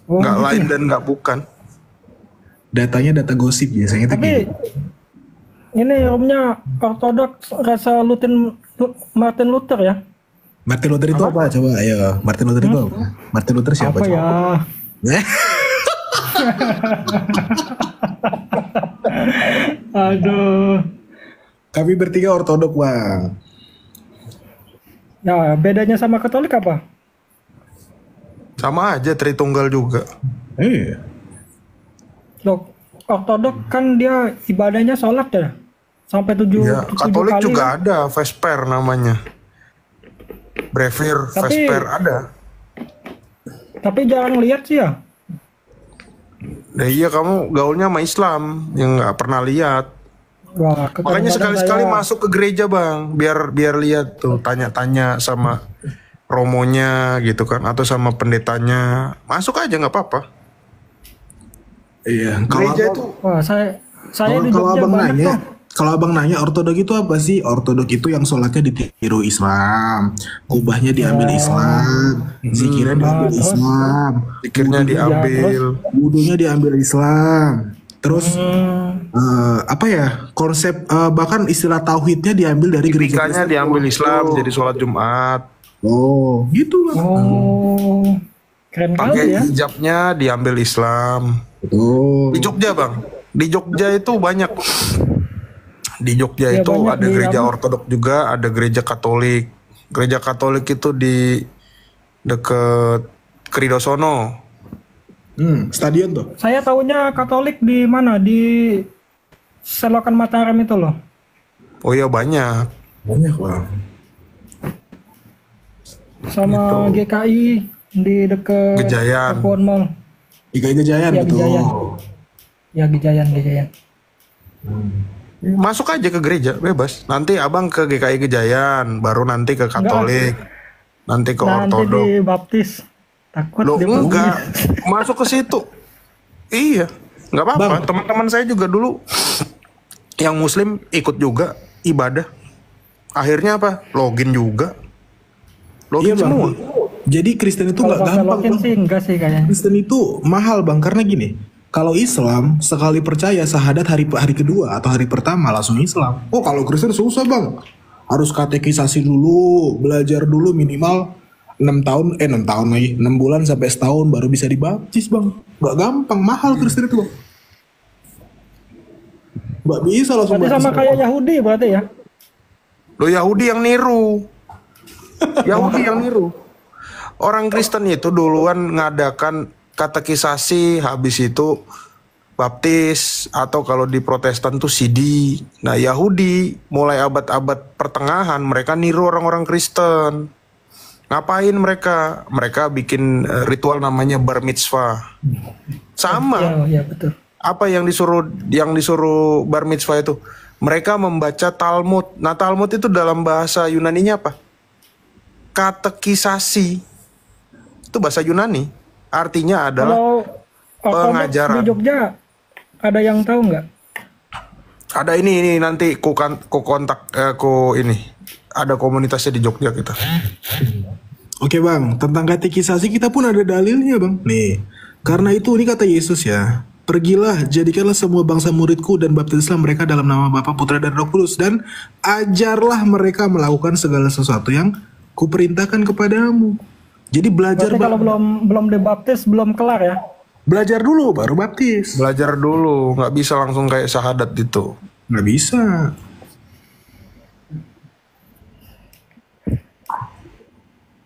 Speaker 10: Oh,
Speaker 5: nggak
Speaker 10: gitu
Speaker 5: lain
Speaker 10: ya?
Speaker 5: dan nggak bukan.
Speaker 2: Datanya data gosip biasanya tuh
Speaker 10: Tapi
Speaker 2: gitu.
Speaker 10: ini rumnya ortodoks rasa Martin Luther ya?
Speaker 2: Martin Luther itu apa? Coba ayo. Martin Luther itu apa? Martin Luther siapa?
Speaker 10: Apa ya? Aduh.
Speaker 2: Kami bertiga ortodok bang.
Speaker 10: Ya bedanya sama Katolik apa?
Speaker 5: Sama aja, Tritunggal juga.
Speaker 2: Iya.
Speaker 10: Loh, ortodok kan dia ibadahnya sholat ya? Sampai tujuh
Speaker 5: Ya, Katolik
Speaker 10: kali
Speaker 5: juga
Speaker 10: kan?
Speaker 5: ada, Vesper namanya. Brevir,
Speaker 10: Tapi-
Speaker 5: Vesper ada.
Speaker 10: Tapi jarang lihat sih ya.
Speaker 5: Nah iya, kamu gaulnya sama Islam yang nggak pernah lihat.
Speaker 10: Wah,
Speaker 5: Makanya
Speaker 10: kadang-kadang
Speaker 5: sekali-sekali
Speaker 10: saya-
Speaker 5: masuk ke gereja bang, biar lihat tuh, tanya-tanya sama romonya gitu kan, atau sama pendetanya. Masuk aja nggak apa-apa.
Speaker 2: Iya.
Speaker 5: Gereja itu
Speaker 10: Wah, saya di
Speaker 2: Kalau
Speaker 10: Jogja
Speaker 2: abang
Speaker 10: banyak
Speaker 2: nanya,
Speaker 10: tuh.
Speaker 2: kalau abang nanya ortodok itu apa sih? Ortodok itu yang sholatnya ditiru Islam, kubahnya diambil Islam, zikirnya diambil
Speaker 10: terus?
Speaker 2: Islam,
Speaker 5: pikirnya diambil.
Speaker 2: wudunya diambil Islam. Terus apa ya? Konsep bahkan istilah tauhidnya diambil dari gereja.
Speaker 5: Tikanya diambil Islam jadi sholat Jumat.
Speaker 2: Oh, gitu bang.
Speaker 10: Oh, keren kali
Speaker 5: Pakai
Speaker 10: ya.
Speaker 5: hijabnya diambil Islam.
Speaker 2: Betul.
Speaker 5: Di Jogja bang, di Jogja itu banyak. Di Jogja
Speaker 10: Ya,
Speaker 5: itu
Speaker 10: banyak
Speaker 5: ada
Speaker 10: di
Speaker 5: gereja
Speaker 10: apa?
Speaker 5: Ortodok juga, ada gereja Katolik. Gereja Katolik itu di deket Kridosono.
Speaker 2: Stadion tuh.
Speaker 10: Saya tahunya Katolik di mana? Di Selokan Mataram itu loh.
Speaker 5: Oh iya banyak.
Speaker 2: Banyak bang.
Speaker 10: Sama
Speaker 5: Gitu.
Speaker 10: GKI di deket
Speaker 5: Gejayan.
Speaker 10: Pakuan Mall.
Speaker 2: Ikai Gejayan
Speaker 10: Ya,
Speaker 2: betul.
Speaker 10: Gejayan. Ya Gejayan.
Speaker 5: Masuk aja ke gereja, bebas. Nanti abang ke GKI Gejayan, baru nanti ke Katolik, nanti ke
Speaker 10: Nanti
Speaker 5: Ortodok.
Speaker 10: di baptis. Takut
Speaker 5: Lo
Speaker 10: di
Speaker 5: enggak, masuk ke situ. Iya, nggak apa-apa. Teman-teman saya juga dulu yang Muslim ikut juga ibadah. Akhirnya apa? Login juga. Login
Speaker 2: Iya, Bang.
Speaker 5: semua.
Speaker 2: Jadi Kristen itu
Speaker 10: Kalau
Speaker 2: nggak
Speaker 10: pakai
Speaker 2: gampang
Speaker 10: login
Speaker 2: bang.
Speaker 10: sih enggak sih kayaknya.
Speaker 2: Kristen itu mahal bang karena gini. Kalau Islam sekali percaya syahadat hari kedua atau hari pertama langsung Islam. Oh kalau Kristen susah bang, harus katekisasi dulu, belajar dulu minimal 6 tahun, 6 tahun lagi, 6 bulan sampai setahun baru bisa dibaptis bang. Gak gampang, mahal Kristen itu bang. Gak bisa langsung
Speaker 10: Berarti sama kayak Yahudi berarti ya?
Speaker 5: Lo Yahudi yang niru. Yahudi yang niru. Orang Kristen itu duluan ngadakan katekisasi, habis itu baptis, atau kalau di Protestan tuh CD. Nah Yahudi mulai abad-abad pertengahan mereka niru orang-orang Kristen. Ngapain mereka? Mereka bikin ritual namanya bar mitzvah. Sama.
Speaker 10: Ya, betul.
Speaker 5: Apa yang disuruh bar mitzvah itu? Mereka membaca Talmud. Nah Talmud itu dalam bahasa Yunaninya apa? Katekisasi. Itu bahasa Yunani. Artinya adalah pengajaran.
Speaker 10: Di Jogja ada yang tahu nggak?
Speaker 5: Ada ini nanti ku kontak ini. Ada komunitasnya di Jogja kita.
Speaker 2: Oke bang, tentang katekisasi kita pun ada dalilnya bang. Nih, karena itu ini kata Yesus ya. Pergilah, jadikanlah semua bangsa muridku dan baptislah mereka dalam nama Bapa, Putra dan Roh Kudus, dan ajarlah mereka melakukan segala sesuatu yang kuperintahkan kepadamu. Jadi belajar.
Speaker 10: Berarti kalau belum dibaptis belum kelar ya?
Speaker 2: Belajar dulu baru baptis.
Speaker 5: Belajar dulu, nggak bisa langsung kayak syahadat itu.
Speaker 2: Nggak bisa.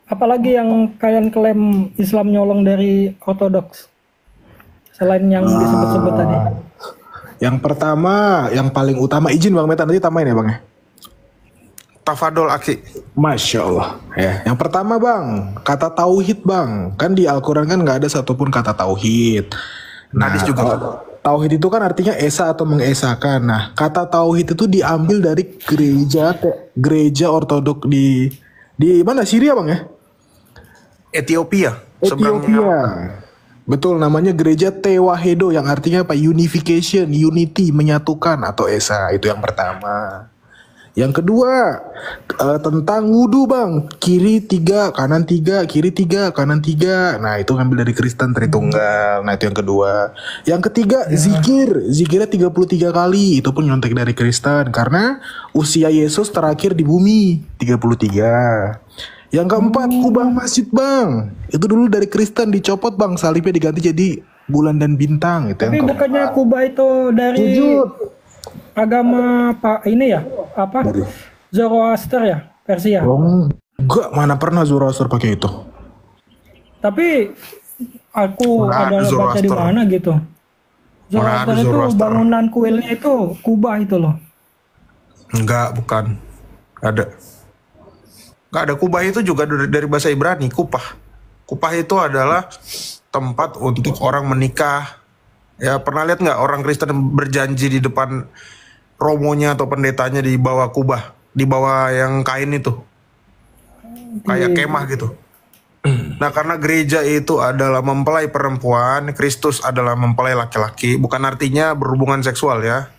Speaker 10: Apalagi yang kalian klaim Islam nyolong dari ortodoks? Selain yang disebut-sebut tadi.
Speaker 2: Yang pertama, yang paling utama, izin Bang Meta nanti tambahin ya Bang ya.
Speaker 5: Tafadol Aki.
Speaker 2: Masya Allah ya. Yang pertama bang, kata tauhid bang. Kan di Al-Quran kan gak ada satupun kata tauhid. Nah
Speaker 5: hadis juga.
Speaker 2: Tauhid itu kan artinya esa atau mengesakan. Nah kata tauhid itu diambil dari gereja ortodok di mana, Syria bang ya?
Speaker 5: Ethiopia.
Speaker 2: Betul, namanya gereja Tewahedo yang artinya apa? Unification, unity, menyatukan atau esa. Itu yang pertama. Yang kedua, tentang wudhu bang. Kiri 3, kanan 3, kiri 3, kanan 3. Nah itu ngambil dari Kristen Tritunggal. Nah itu yang kedua. Yang ketiga, zikirnya 33 kali. Itu pun nyontek dari Kristen. Karena usia Yesus terakhir di bumi 33. Yang keempat, kubah masjid bang. Itu dulu dari Kristen dicopot bang. Salibnya diganti jadi bulan dan bintang. Itu
Speaker 10: tapi bukannya kubah itu dari agama Pak ini ya, apa? Zoroaster ya, Persia.
Speaker 2: Oh, enggak, mana pernah Zoroaster pakai itu.
Speaker 10: Tapi aku ada baca di mana gitu. Zoroaster itu bangunan kuilnya itu kubah itu loh.
Speaker 5: Enggak, bukan. Ada. Enggak ada. Kubah itu juga dari bahasa Ibrani, kupah. Kupah itu adalah tempat untuk orang menikah. Ya pernah lihat nggak orang Kristen berjanji di depan romonya atau pendetanya di bawah kubah, di bawah yang kain itu, kayak kemah gitu. Nah karena gereja itu adalah mempelai perempuan, Kristus adalah mempelai laki-laki, bukan artinya berhubungan seksual ya.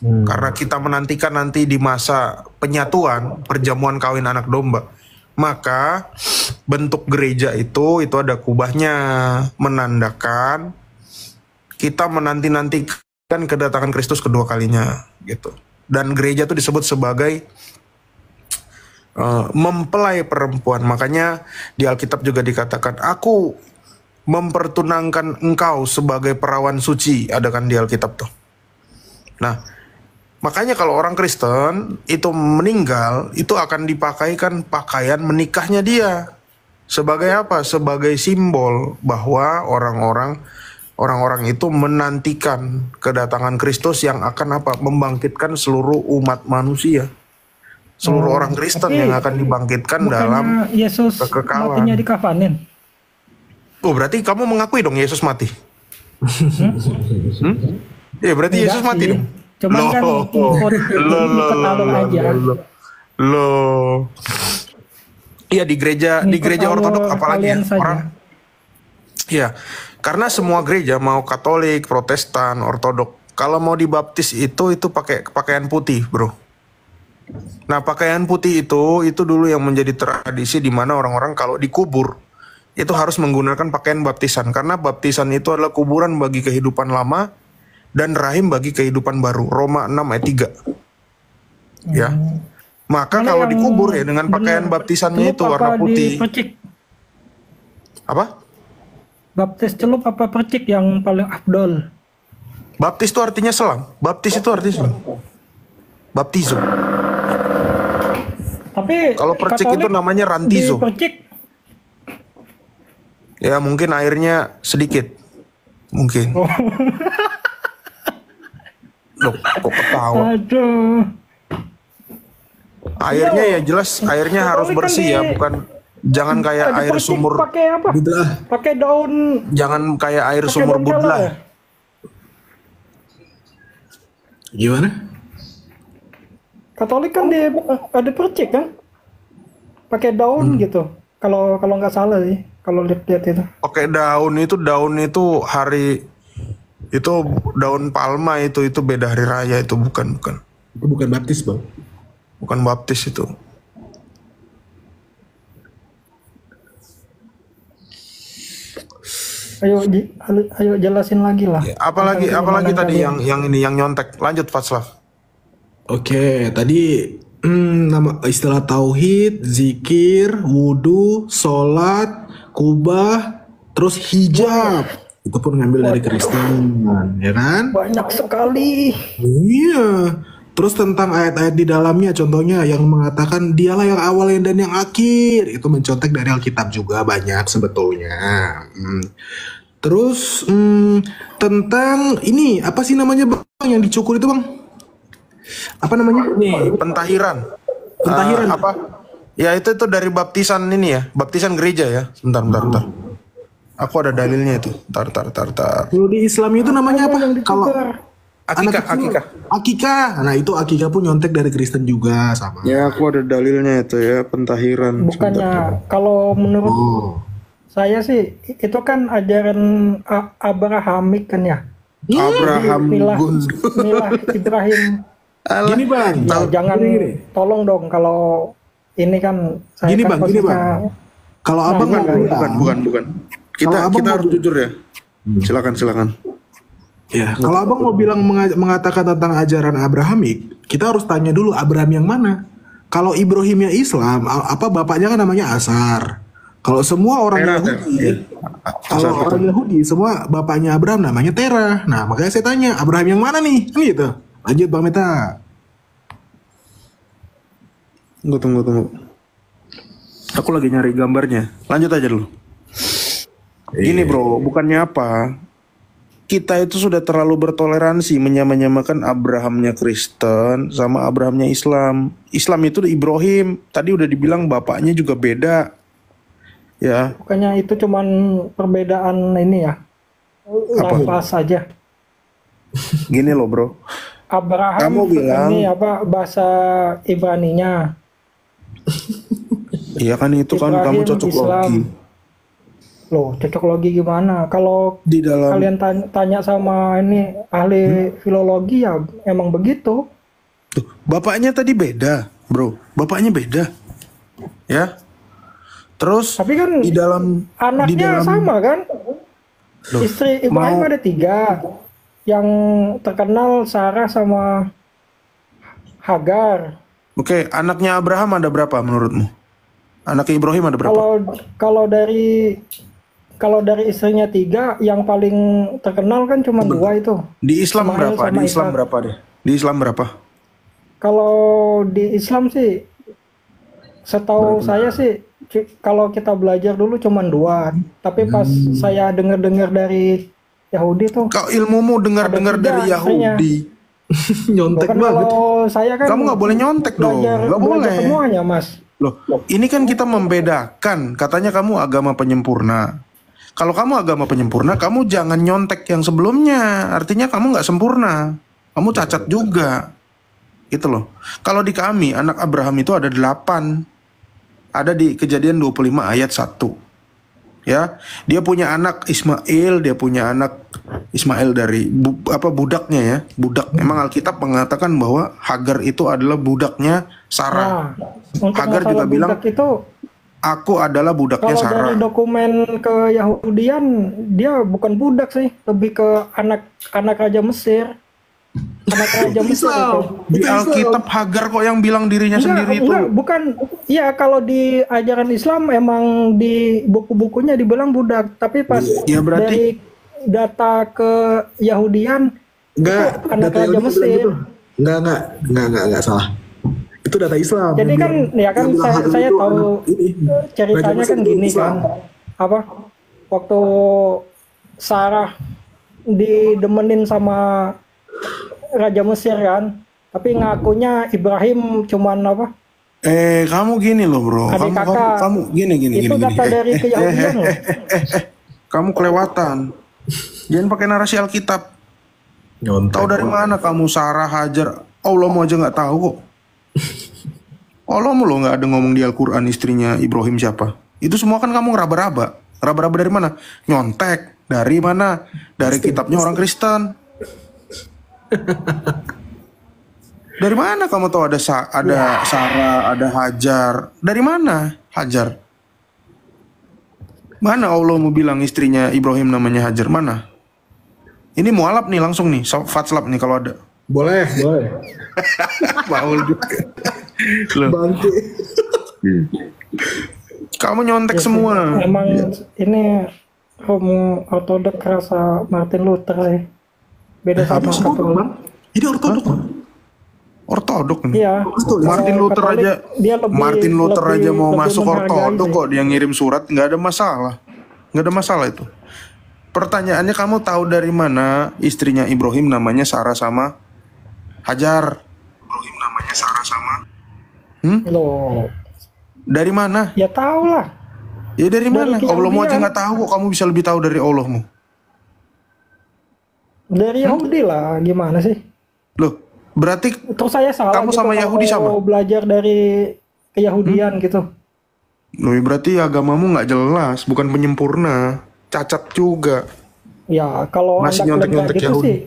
Speaker 5: Karena kita menantikan nanti di masa penyatuan, perjamuan kawin anak domba, maka bentuk gereja itu ada kubahnya, menandakan kita menanti-nantikan kedatangan Kristus kedua kalinya gitu. Dan gereja itu disebut sebagai mempelai perempuan. Makanya di Alkitab juga dikatakan, aku mempertunangkan engkau sebagai perawan suci. Ada kan di Alkitab tuh. Nah makanya kalau orang Kristen itu meninggal, itu akan dipakaikan pakaian menikahnya dia. Sebagai apa? Sebagai simbol bahwa orang-orang itu menantikan kedatangan Kristus yang akan apa? Membangkitkan seluruh umat manusia. Seluruh orang Kristen yang akan dibangkitkan dalam
Speaker 10: Yesus
Speaker 5: kekekalan.
Speaker 10: Matinya dikafanin.
Speaker 5: Oh, berarti kamu mengakui dong Yesus mati? Ya, berarti Yesus mati dong.
Speaker 10: Cuman kan ikut aja.
Speaker 5: Loh. Iya di gereja ortodok apalagi ya, orang. Iya. Karena semua gereja mau Katolik, Protestan, Ortodok, kalau mau dibaptis itu pakai pakaian putih, bro. Nah pakaian putih itu dulu yang menjadi tradisi di mana orang-orang kalau dikubur itu harus menggunakan pakaian baptisan. Karena baptisan itu adalah kuburan bagi kehidupan lama dan rahim bagi kehidupan baru. Roma 6 ayat 3. Ya. Maka
Speaker 10: Mana
Speaker 5: kalau
Speaker 10: yang
Speaker 5: dikubur ya dengan pakaian
Speaker 10: benar?
Speaker 5: baptisannya
Speaker 10: Celup
Speaker 5: itu
Speaker 10: apa
Speaker 5: warna putih.
Speaker 10: dipercik?
Speaker 5: Apa?
Speaker 10: Baptis celup apa percik yang paling afdol?
Speaker 5: Baptis itu artinya selam. Baptis itu artinya selam. Baptizo.
Speaker 10: Tapi
Speaker 5: Kalau percik itu
Speaker 10: Katolik
Speaker 5: namanya rantizo.
Speaker 10: dipercik.
Speaker 5: Ya mungkin airnya sedikit. Mungkin. Loh, kok ketawa?
Speaker 10: Aduh.
Speaker 5: Airnya ya jelas airnya harus
Speaker 10: Katolik kan
Speaker 5: bersih ya, bukan jangan kayak air
Speaker 10: dipercik
Speaker 5: sumur.
Speaker 10: pakai apa? Pakai daun.
Speaker 5: Jangan kayak air
Speaker 10: Pakai
Speaker 5: sumur
Speaker 10: daun
Speaker 5: Budlah.
Speaker 10: kelor ya?
Speaker 2: Gimana?
Speaker 10: Katolik kan ada percik kan? Pakai daun gitu. Kalau nggak salah sih, kalau lihat itu.
Speaker 5: Oke, daun itu hari itu daun palma itu beda hari raya itu bukan.
Speaker 2: Itu bukan baptis, Bang.
Speaker 5: Bukan baptis itu.
Speaker 10: Ayo jelasin lagi lah.
Speaker 5: Apalagi tadi yang ini yang nyontek. Lanjut Fatslav.
Speaker 2: Oke, tadi nama istilah tauhid, zikir, wudhu, sholat, kubah, terus hijab. Itu pun ngambil dari Kristen, ya kan?
Speaker 10: Banyak sekali.
Speaker 2: Iya. Terus tentang ayat-ayat di dalamnya, contohnya yang mengatakan dialah yang awal dan yang akhir, itu mencontek dari Alkitab juga banyak sebetulnya. Terus tentang ini apa sih namanya Bang yang dicukur itu Bang? Apa namanya?
Speaker 5: Nih, pentahiran.
Speaker 2: Pentahiran.
Speaker 5: Apa? Ya itu dari baptisan ini ya, baptisan gereja ya. Bentar. Aku ada dalilnya itu. Tar.
Speaker 2: Kalau di Islam itu namanya apa? Kalau Akikah. Nah itu akikah pun nyontek dari Kristen juga sama.
Speaker 5: Ya aku ada dalilnya itu ya, pentahiran.
Speaker 10: Bukannya kalau menurut saya sih itu kan ajaran Abrahamik kan ya.
Speaker 5: Abraham
Speaker 10: Milah Ibrahim.
Speaker 2: Gini Bang,
Speaker 10: Jangan tolong dong kalau ini kan saya
Speaker 2: Gini,
Speaker 10: kan
Speaker 2: Bang, kalau abang
Speaker 5: bukan. Kita harus jujur ya. Silakan.
Speaker 2: Ya, kalau abang mau bilang mengatakan tentang ajaran Abrahamik, kita harus tanya dulu Abraham yang mana. Kalau Ibrahimnya Islam, apa bapaknya kan namanya Azar. Kalau semua orang Yahudi, semua bapaknya Abraham namanya Terah. Nah, makanya saya tanya Abraham yang mana nih? Kan gitu. Lanjut Bang Meta.
Speaker 5: Tunggu. Aku lagi nyari gambarnya. Lanjut aja dulu. Gini bro, bukannya apa? Kita itu sudah terlalu bertoleransi menyamakan Abrahamnya Kristen sama Abrahamnya Islam. Islam itu Ibrahim. Tadi udah dibilang bapaknya juga beda. Ya.
Speaker 10: Bukannya itu cuman perbedaan ini ya? Lafaz saja.
Speaker 5: Gini loh bro.
Speaker 10: Abraham
Speaker 5: Kamu bilang
Speaker 10: ini apa bahasa Ibraninya?
Speaker 5: Iya kan itu kan
Speaker 10: Ibrahim,
Speaker 5: kamu cocok
Speaker 10: Islam.
Speaker 5: logi.
Speaker 10: Loh, cocok logi gimana? Kalau
Speaker 5: Di dalam
Speaker 10: kalian tanya sama ini ahli filologi ya emang begitu.
Speaker 5: Tuh, bapaknya tadi beda, bro. Bapaknya beda. Ya. Terus
Speaker 10: Tapi kan
Speaker 5: di dalam
Speaker 10: anaknya sama kan?
Speaker 5: Loh,
Speaker 10: Istri Ibrahim ada 3. Yang terkenal Sarah sama Hagar.
Speaker 5: Oke, anaknya Abraham ada berapa menurutmu? Anaknya Ibrahim ada berapa?
Speaker 10: Kalau dari istrinya 3, yang paling terkenal kan cuma 2 itu.
Speaker 5: Di Islam
Speaker 10: Ismail
Speaker 5: berapa?
Speaker 10: sama
Speaker 5: Di Islam
Speaker 10: Ishak.
Speaker 5: berapa deh? Di Islam berapa?
Speaker 10: Kalau di Islam sih, setahu saya sih, kalau kita belajar dulu cuma 2. Tapi pas saya dengar-dengar dari Yahudi tuh.
Speaker 5: Kau ilmumu dengar-dengar dari Yahudi.
Speaker 2: Nyontek
Speaker 10: Bukan
Speaker 2: banget.
Speaker 10: kalau saya kan
Speaker 5: Kamu nggak boleh nyontek dong. Nggak boleh.
Speaker 10: semuanya, Mas.
Speaker 5: Loh, ini kan kita membedakan. Katanya kamu agama penyempurna. Kalau kamu agama penyempurna, kamu jangan nyontek yang sebelumnya. Artinya kamu nggak sempurna. Kamu cacat juga. Gitu loh. Kalau di kami, anak Abraham itu ada 8. Ada di Kejadian 25 ayat 1. Ya, dia punya anak Ismail, dia punya anak Ismail dari budaknya ya, budak. Emang Alkitab mengatakan bahwa Hagar itu adalah budaknya Sarah.
Speaker 10: Untuk
Speaker 5: Hagar juga
Speaker 10: masalah
Speaker 5: bilang
Speaker 10: budak itu
Speaker 5: Aku adalah budaknya
Speaker 10: Kalau
Speaker 5: Sarah.
Speaker 10: dari dokumen ke Yahudian, dia bukan budak sih, lebih ke anak Raja Mesir. Anak Raja Mesir itu.
Speaker 5: Di Alkitab Hagar kok yang bilang dirinya sendiri itu.
Speaker 10: Bukan. Ya kalau di ajaran Islam emang di buku-bukunya dibilang budak, tapi pas
Speaker 2: Ya, berarti-
Speaker 10: dari data ke Yahudian
Speaker 2: Enggak,
Speaker 10: itu anak
Speaker 2: data
Speaker 10: Raja
Speaker 2: Yahudi bilang
Speaker 10: Mesir.
Speaker 2: gitu. Enggak salah. Itu data Islam.
Speaker 10: Jadi
Speaker 2: Yang
Speaker 10: kan
Speaker 2: bilang-
Speaker 10: ya kan
Speaker 2: yang bilang Harun
Speaker 10: saya
Speaker 2: itu
Speaker 10: tahu
Speaker 2: anak ini,
Speaker 10: ceritanya
Speaker 2: Raja Mesir
Speaker 10: kan
Speaker 2: itu
Speaker 10: gini
Speaker 2: Islam.
Speaker 10: kan. Apa? Waktu Sarah didemenin sama Raja Mesir kan, tapi ngakunya Ibrahim cuman apa?
Speaker 5: Kamu gini loh bro.
Speaker 10: Adik
Speaker 5: Kamu
Speaker 10: kakak.
Speaker 5: kamu gini.
Speaker 10: Itu data dari keyahudian loh.
Speaker 5: Kamu kelewatan. Jangan pakai narasi Alkitab. Tahu dari mana kamu Sarah, Hajar? Allahmu aja nggak tahu kok. Allahmu lo nggak ada ngomong di Al-Quran istrinya Ibrahim siapa. Itu semua kan kamu ngeraba-raba. Raba-raba dari mana? Nyontek. Dari mana? Dari kitabnya orang Kristen. Dari mana kamu tahu ada Sarah, ada Hajar? Dari mana Hajar? Mana Allah mau bilang istrinya Ibrahim namanya Hajar? Mana? Ini mualaf nih langsung nih, fatslap nih kalau ada.
Speaker 2: Boleh.
Speaker 5: Baul juga. Loh.
Speaker 2: Bangke.
Speaker 5: Kamu nyontek
Speaker 10: Ya sih,
Speaker 5: semua.
Speaker 10: Emang ini Romo ortodok rasa Martin Luther ya. Beda sama Katolik.
Speaker 2: Ini ortodok.
Speaker 5: Ortodok nih.
Speaker 10: Iya.
Speaker 5: Martin
Speaker 10: Kalau
Speaker 5: Luther
Speaker 10: Katolik,
Speaker 5: aja.
Speaker 10: dia lebih-
Speaker 5: Martin Luther
Speaker 10: lebih-
Speaker 5: aja mau
Speaker 10: lebih
Speaker 5: masuk
Speaker 10: menghargai
Speaker 5: ortodok
Speaker 10: sih.
Speaker 5: kok, dia ngirim surat, nggak ada masalah. Nggak ada masalah itu. Pertanyaannya, kamu tahu dari mana istrinya Ibrahim namanya Sarah sama Hajar? Ibrahim namanya Sarah sama.
Speaker 10: Loh,
Speaker 5: Dari mana?
Speaker 10: ya tahu lah.
Speaker 5: Ya dari mana?
Speaker 10: Dari
Speaker 5: Allahmu aja
Speaker 10: keyahudian.
Speaker 5: nggak tahu kok, kamu bisa lebih tahu dari Allahmu.
Speaker 10: Dari Yahudi lah, gimana sih?
Speaker 5: Loh, berarti
Speaker 10: Terus saya salah
Speaker 5: kamu
Speaker 10: gitu
Speaker 5: sama
Speaker 10: kalau
Speaker 5: Yahudi sama?
Speaker 10: belajar dari keyahudian gitu.
Speaker 5: Loh, berarti agamamu nggak jelas, bukan penyempurna, cacat juga.
Speaker 10: Ya kalau
Speaker 5: Masih
Speaker 10: Anda klaim
Speaker 5: nyontek-nyontek
Speaker 10: kayak gitu
Speaker 5: Yahudi.
Speaker 10: sih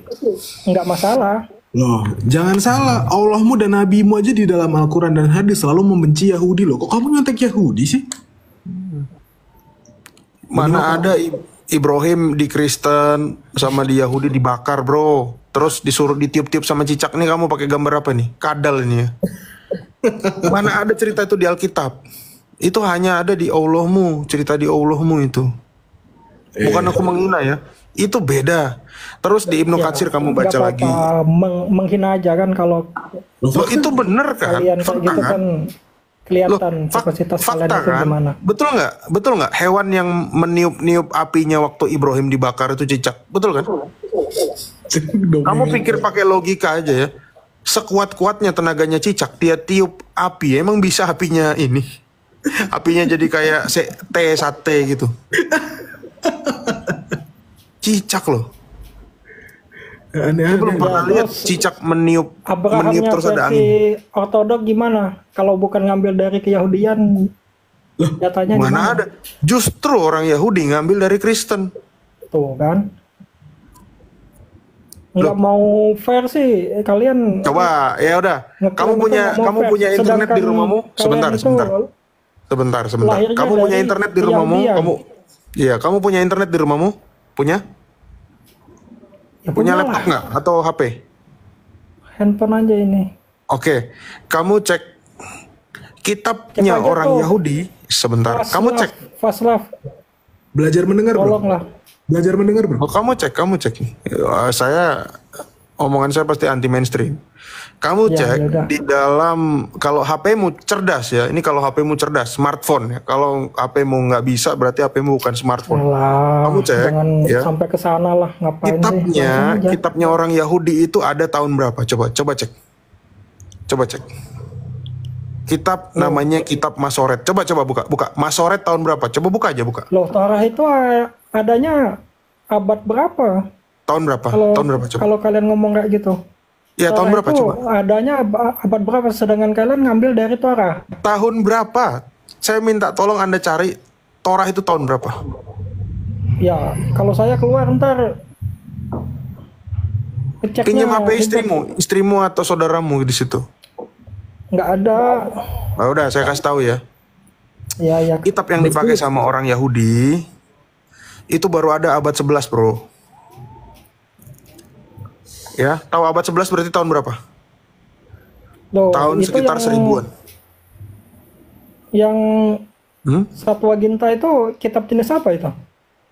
Speaker 10: nggak masalah.
Speaker 2: Loh, jangan salah. Allahmu dan nabimu aja di dalam Al-Quran dan hadis selalu membenci Yahudi loh. Kok kamu nyontek Yahudi sih?
Speaker 5: Mana ada Ibrahim di Kristen sama di Yahudi dibakar bro. Terus disuruh ditiup-tiup sama cicak. Nih kamu pakai gambar apa nih? Kadal ini ya. Mana ada cerita itu di Alkitab. Itu hanya ada di Allahmu. Cerita di Allahmu itu. Bukan aku menghina ya. Itu beda. Terus di Ibnu Katsir kamu baca
Speaker 10: Nggak
Speaker 5: lagi.
Speaker 10: apa-apa, menghina aja kan kalau
Speaker 5: Loh, itu bener kan?
Speaker 10: kalian kayak
Speaker 5: Fakta
Speaker 10: gitu kan kelihatan
Speaker 5: Loh,
Speaker 10: kapasitas kalian
Speaker 5: fakta
Speaker 10: itu
Speaker 5: kan?
Speaker 10: gimana.
Speaker 5: Betul nggak? Betul nggak? Hewan yang meniup-niup apinya waktu Ibrahim dibakar itu cicak. Betul kan? Kamu pikir pakai logika aja ya. Sekuat-kuatnya tenaganya cicak, dia tiup api, emang bisa apinya ini? Apinya jadi kayak sate gitu. Cicak loh. Aku belum pernah lihat cicak meniup
Speaker 10: Abrahamnya
Speaker 5: terus ada
Speaker 10: versi
Speaker 5: angin.
Speaker 10: ortodok gimana? Kalau bukan ngambil dari keyahudian, datanya
Speaker 5: Mana
Speaker 10: gimana?
Speaker 5: ada? Justru orang Yahudi ngambil dari Kristen.
Speaker 10: Tuh kan. Nggak mau fair sih kalian.
Speaker 5: Coba, ya udah.
Speaker 10: Ngeklaim
Speaker 5: Kamu
Speaker 10: itu
Speaker 5: punya
Speaker 10: nggak mau fair.
Speaker 5: internet di
Speaker 10: Sedangkan
Speaker 5: rumahmu?
Speaker 10: kalian
Speaker 5: Sebentar,
Speaker 10: itu
Speaker 5: sebentar.
Speaker 10: lahirnya
Speaker 5: Kamu punya
Speaker 10: dari
Speaker 5: internet di rumahmu?
Speaker 10: keyahudian.
Speaker 5: Iya, kamu punya internet di rumahmu? Punya?
Speaker 10: Ya,
Speaker 5: Punya
Speaker 10: punya
Speaker 5: laptop
Speaker 10: lah.
Speaker 5: nggak? Atau HP?
Speaker 10: Handphone aja ini.
Speaker 5: Oke, kamu cek kitabnya
Speaker 10: Cek aja
Speaker 5: orang
Speaker 10: tuh.
Speaker 5: Yahudi. Sebentar, kamu cek.
Speaker 10: Faslaf,
Speaker 2: Belajar mendengar bro.
Speaker 10: tolonglah.
Speaker 2: Belajar mendengar bro.
Speaker 5: Oh, kamu cek. Saya omongan saya pasti anti mainstream. Kamu
Speaker 10: Ya,
Speaker 5: cek
Speaker 10: yaudah.
Speaker 5: di dalam, kalau HP-mu cerdas ya. Ini kalau HP-mu cerdas, smartphone ya. Kalau HP-mu nggak bisa, berarti HP-mu bukan smartphone.
Speaker 10: Alah,
Speaker 5: Kamu cek,
Speaker 10: jangan
Speaker 5: ya.
Speaker 10: sampai ke sana lah, ngapain sih? Langsung aja.
Speaker 5: Kitabnya orang Yahudi itu ada tahun berapa? Coba cek. Kitab namanya Kitab Masoret. Coba buka. Masoret tahun berapa? Coba buka aja.
Speaker 10: Loh, Torah itu adanya abad berapa?
Speaker 5: Tahun berapa? Tahun berapa coba?
Speaker 10: Kalau kalian ngomong kayak gitu.
Speaker 5: Ya, tahun
Speaker 10: Torah
Speaker 5: berapa
Speaker 10: itu
Speaker 5: coba?
Speaker 10: adanya abad berapa, sedangkan kalian ngambil dari Torah.
Speaker 5: Tahun berapa? Saya minta tolong Anda cari Torah itu tahun berapa?
Speaker 10: Ya, kalau saya keluar ntar ngeceknya
Speaker 5: Pinjam HP
Speaker 10: ribet.
Speaker 5: istrimu atau saudaramu di situ.
Speaker 10: Nggak ada.
Speaker 5: Nah, udah saya kasih tahu ya.
Speaker 10: Ya.
Speaker 5: Kitab yang dipakai sama orang Yahudi itu baru ada abad 11, bro. Ya, tahu abad 11 berarti tahun berapa?
Speaker 10: Loh,
Speaker 5: Tahun
Speaker 10: itu
Speaker 5: sekitar
Speaker 10: yang,
Speaker 5: 1000-an.
Speaker 10: Yang Septuaginta itu kitab jenis apa itu?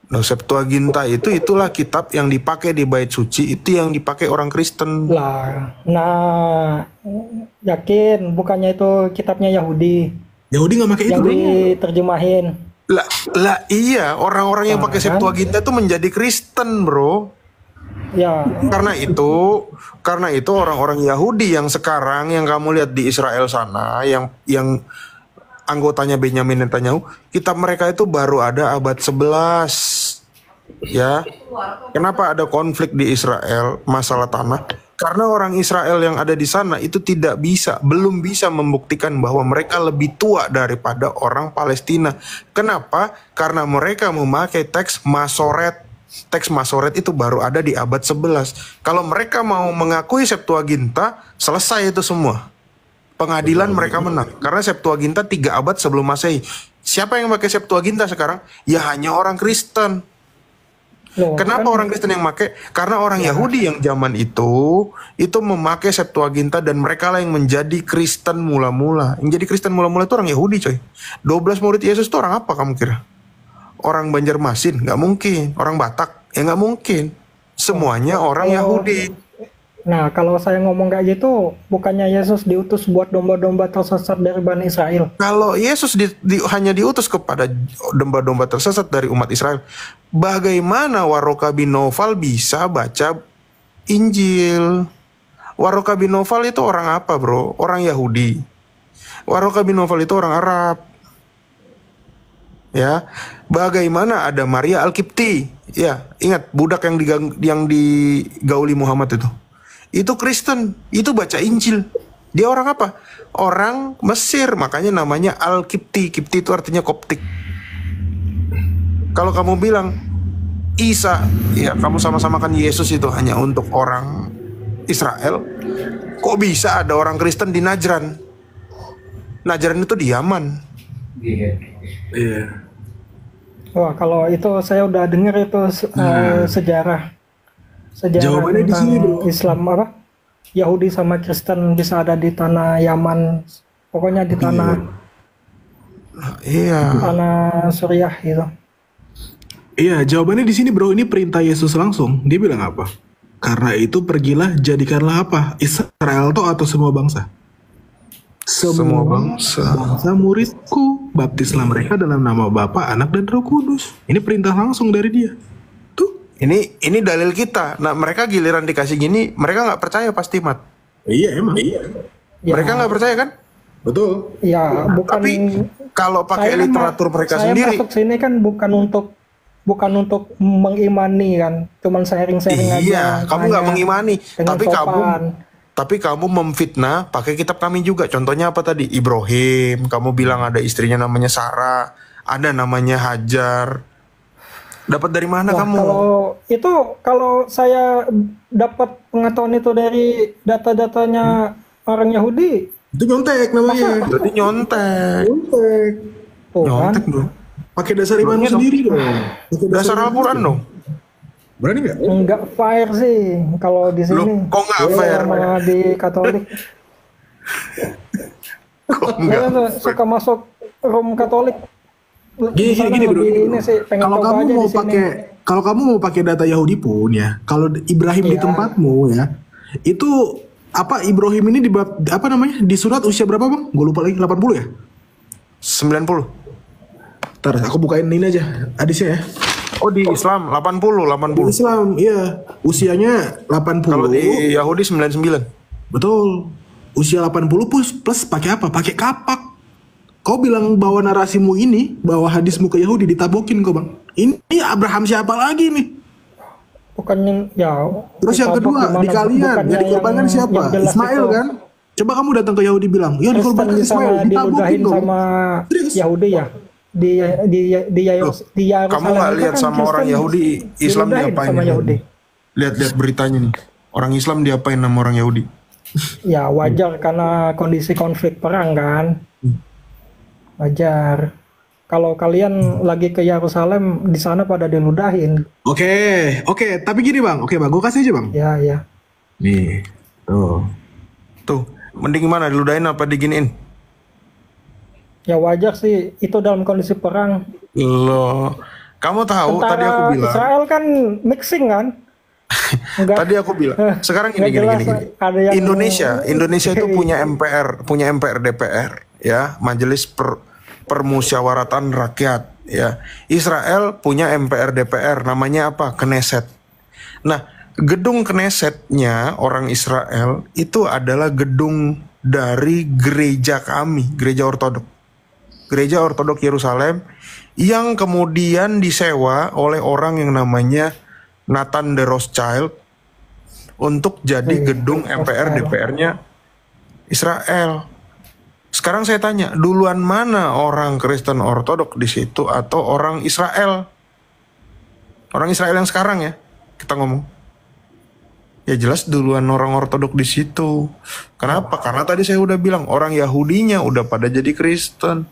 Speaker 5: Nah, Septuaginta itulah kitab yang dipakai di bait suci, itu yang dipakai orang Kristen.
Speaker 10: Lah, nah, yakin bukannya itu kitabnya Yahudi?
Speaker 2: Yahudi nggak pakai itu,
Speaker 10: Yang
Speaker 2: bro.
Speaker 10: diterjemahin.
Speaker 5: Lah iya, orang-orang yang pakai Septuaginta itu menjadi Kristen, bro.
Speaker 10: Ya.
Speaker 5: Karena itu orang-orang Yahudi yang sekarang yang kamu lihat di Israel sana, yang anggotanya Benyamin Netanyahu, kitab mereka itu baru ada abad 11. Ya. Kenapa ada konflik di Israel masalah tanah? Karena orang Israel yang ada di sana itu belum bisa membuktikan bahwa mereka lebih tua daripada orang Palestina. Kenapa? Karena mereka memakai teks Masoret. Teks Masoret itu baru ada di abad 11. Kalau mereka mau mengakui Septuaginta, selesai itu semua. Pengadilan mereka menang. Karena Septuaginta 3 abad sebelum Masehi. Siapa yang pakai Septuaginta sekarang? Ya hanya orang Kristen. Kenapa orang Kristen yang pakai? Karena orang Yahudi yang zaman itu memakai Septuaginta dan mereka lah yang menjadi Kristen mula-mula. Yang jadi Kristen mula-mula itu orang Yahudi, coy. 12 murid Yesus itu orang apa kamu kira? Orang Banjarmasin? Nggak mungkin. Orang Batak? Ya nggak mungkin. Semuanya orang Yahudi.
Speaker 10: Nah, kalau saya ngomong kayak gitu, bukannya Yesus diutus buat domba-domba tersesat dari Bani Israel?
Speaker 5: Kalau Yesus hanya diutus kepada domba-domba tersesat dari umat Israel, bagaimana Warroka bin Naufal bisa baca Injil? Warroka bin Naufal itu orang apa, bro? Orang Yahudi. Warroka bin Naufal itu orang Arab. Ya, bagaimana ada Maria Al-Kipti? Ya, ingat budak yang digauli Muhammad itu Kristen, itu baca Injil. Dia orang apa? Orang Mesir, makanya namanya Al-Kipti. Kipti itu artinya Koptik. Kalau kamu bilang Isa, ya kamu sama-samakan Yesus itu hanya untuk orang Israel. Kok bisa ada orang Kristen di Najran? Najran itu di Yaman.
Speaker 2: Iya.
Speaker 10: Wah, kalau itu saya udah dengar itu sejarah
Speaker 2: Jawabannya di sini, bro.
Speaker 10: Islam apa? Yahudi sama Kristen bisa ada di tanah Yaman, pokoknya di tanah tanah Suriah gitu.
Speaker 2: Iya, jawabannya di sini, bro. Ini perintah Yesus langsung. Dia bilang apa? Karena itu pergilah, jadikanlah apa? Israel atau semua bangsa? Semua bangsa muridku, baptislah mereka dalam nama Bapa, Anak, dan Roh Kudus. Ini perintah langsung dari dia.
Speaker 5: Ini dalil kita. Nah, mereka giliran dikasih gini, mereka nggak percaya pasti, Mat.
Speaker 2: Iya, emang.
Speaker 5: Mereka nggak percaya kan?
Speaker 2: Betul.
Speaker 10: Ya, bukan.
Speaker 5: Tapi kalau pakai literatur mereka sendiri.
Speaker 10: Saya masuk sini kan bukan untuk mengimani kan, cuman sharing-sharing aja.
Speaker 5: Iya, kamu nggak mengimani, tapi
Speaker 10: sopan.
Speaker 5: kamu memfitnah pakai kitab kami juga. Contohnya apa tadi? Ibrahim. Kamu bilang ada istrinya namanya Sarah, ada namanya Hajar. Dapat dari mana kamu?
Speaker 10: Kalau saya dapat pengetahuan itu dari data-datanya orang Yahudi,
Speaker 2: itu nyontek namanya.
Speaker 5: Berarti nyontek.
Speaker 2: Nyontek, bro. Pakai dasar iman sendiri dong.
Speaker 5: Dasar Al-Quran dong.
Speaker 2: Berani nggak?
Speaker 10: Enggak fair sih kalau di sini.
Speaker 5: Loh, kok nggak fair?
Speaker 10: Sama di Katolik. Saya suka masuk room Katolik.
Speaker 2: Gini bro, kalau kamu mau pakai data Yahudi pun ya, kalau Ibrahim di tempatmu ya, itu apa Ibrahim ini di surat usia berapa, Bang? Gue lupa lagi, 80 ya?
Speaker 5: 90.
Speaker 2: Ntar aku bukain ini aja hadisnya ya.
Speaker 5: Oh, di Islam 80.
Speaker 2: Di Islam iya, usianya 80.
Speaker 5: Kalau di Yahudi 99.
Speaker 2: Betul. Usia 80 plus pakai apa? Pakai kapak. Kau bilang bawa narasimu ini, bawa hadismu ke Yahudi, ditabokin kau, Bang. Ini Abraham siapa lagi nih?
Speaker 10: Bukannya ya.
Speaker 2: Terus yang kedua, di kalian yang dikorbankan siapa? Ismail kan? Coba kamu datang ke Yahudi bilang, ya dikorbankan Ismail, ditabokin kau.
Speaker 10: Sama Yahudi ya. Di Yerusalem.
Speaker 5: Kamu nggak lihat sama orang Yahudi, Islam diapain? Lihat beritanya nih. Orang Islam diapain sama orang Yahudi?
Speaker 10: Ya wajar karena kondisi konflik perang kan. Wajar. kalau kalian lagi ke Yerusalem di sana pada diludahin.
Speaker 2: Oke, tapi gini bang, oke bang, gue kasih aja bang.
Speaker 10: Ya.
Speaker 2: Nih,
Speaker 5: Tuh, mending gimana, diludahin apa diginiin?
Speaker 10: Ya wajar sih, itu dalam kondisi perang.
Speaker 5: Loh, kamu tahu
Speaker 10: Tentara
Speaker 5: tadi aku bilang.
Speaker 10: Israel kan mixing kan?
Speaker 5: Tadi aku bilang. Sekarang gini.
Speaker 10: Ada yang
Speaker 5: Indonesia itu punya MPR DPR, ya, Majelis Permusyawaratan Rakyat, ya. Israel punya MPR DPR, namanya apa? Knesset. Nah, gedung Knessetnya orang Israel itu adalah gedung dari gereja kami, gereja Ortodok Yerusalem, yang kemudian disewa oleh orang yang namanya Nathan de Rothschild untuk jadi gedung MPR DPR-nya Israel. Sekarang saya tanya, duluan mana orang Kristen Ortodok di situ atau orang Israel? Orang Israel yang sekarang ya, kita ngomong. Ya jelas duluan orang Ortodok di situ. Kenapa? Karena tadi saya udah bilang orang Yahudinya udah pada jadi Kristen.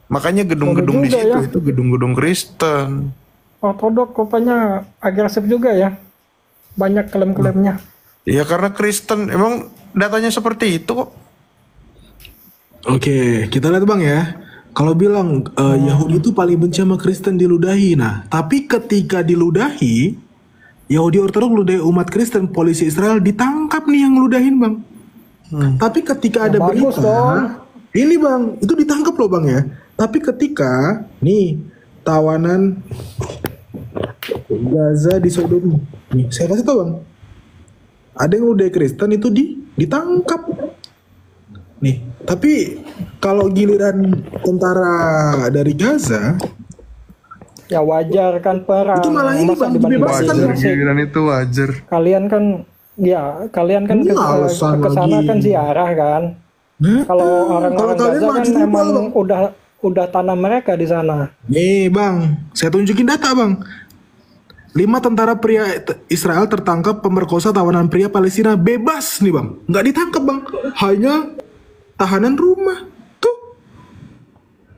Speaker 5: Makanya gedung-gedung di situ itu gedung-gedung Kristen.
Speaker 10: Ortodok rupanya agresif juga ya. Banyak klaim-klaimnya.
Speaker 5: Ya karena Kristen, emang datanya seperti itu kok.
Speaker 2: Oke, kita lihat bang ya. Kalau bilang Yahudi itu paling benci sama Kristen diludahi. Nah, tapi ketika diludahi, Yahudi Ortodok ludahi umat Kristen, polisi Israel ditangkap nih yang ngeludahin bang. Tapi ketika ada berita, ini bang, itu ditangkap loh bang ya. Tapi ketika nih tawanan Gaza di Sodom, nih saya kasih tau bang, ada yang ngeludahi Kristen itu ditangkap. Nih, tapi kalau giliran tentara dari Gaza,
Speaker 10: ya wajar kan perang.
Speaker 2: itu malah ini bang dibebaskan.
Speaker 5: Giliran itu wajar.
Speaker 10: Kalian kan ke sana kan ziarah kan. Kalau orang-orang Gaza kan emang udah tanah mereka di sana.
Speaker 2: Nih bang, saya tunjukin data bang. 5 tentara pria Israel tertangkap pemerkosa tawanan pria Palestina bebas nih bang. Nggak ditangkap bang, hanya tahanan rumah. Tuh,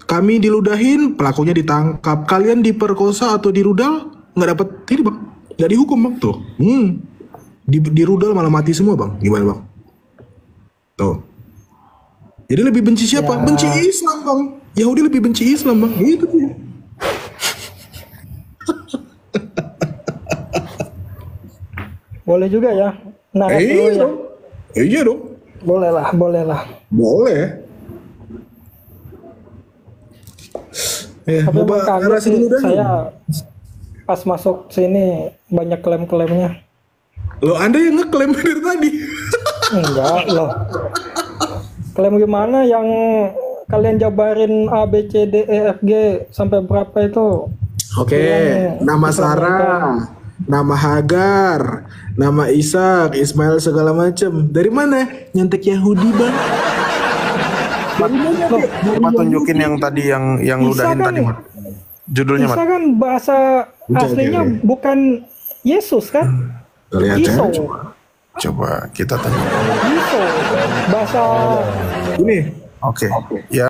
Speaker 2: kami diludahin, pelakunya ditangkap. Kalian diperkosa atau dirudal, nggak dapat ini bang, nggak dihukum bang. Tuh, dirudal malah mati semua bang. Gimana bang? Tuh. Jadi lebih benci siapa? Ya. Benci Islam bang. Yahudi lebih benci Islam bang. Gitu dia.
Speaker 10: Boleh juga ya. Nah,
Speaker 2: iya dong.
Speaker 10: Boleh lah.
Speaker 2: Boleh.
Speaker 10: Tapi emang kaget sih, saya pas masuk sini banyak klaim-klaimnya.
Speaker 2: Loh, Anda yang ngeklaim dari tadi?
Speaker 10: Enggak loh. Klaim gimana yang kalian jabarin A, B, C, D, E, F, G sampai berapa itu?
Speaker 2: Oke, nama Sarah, nama Hagar, nama Ishak, Ismail segala macam. Dari mana? Nyantek Yahudi bang.
Speaker 5: Coba tunjukin yang tadi yang ludahin tadi. Judulnya
Speaker 10: Isa kan bahasa aslinya bukan Yesus kan?
Speaker 2: Lihat ya.
Speaker 5: Coba kita tanya.
Speaker 10: Iso bahasa
Speaker 2: ini.
Speaker 5: Oke. Ya.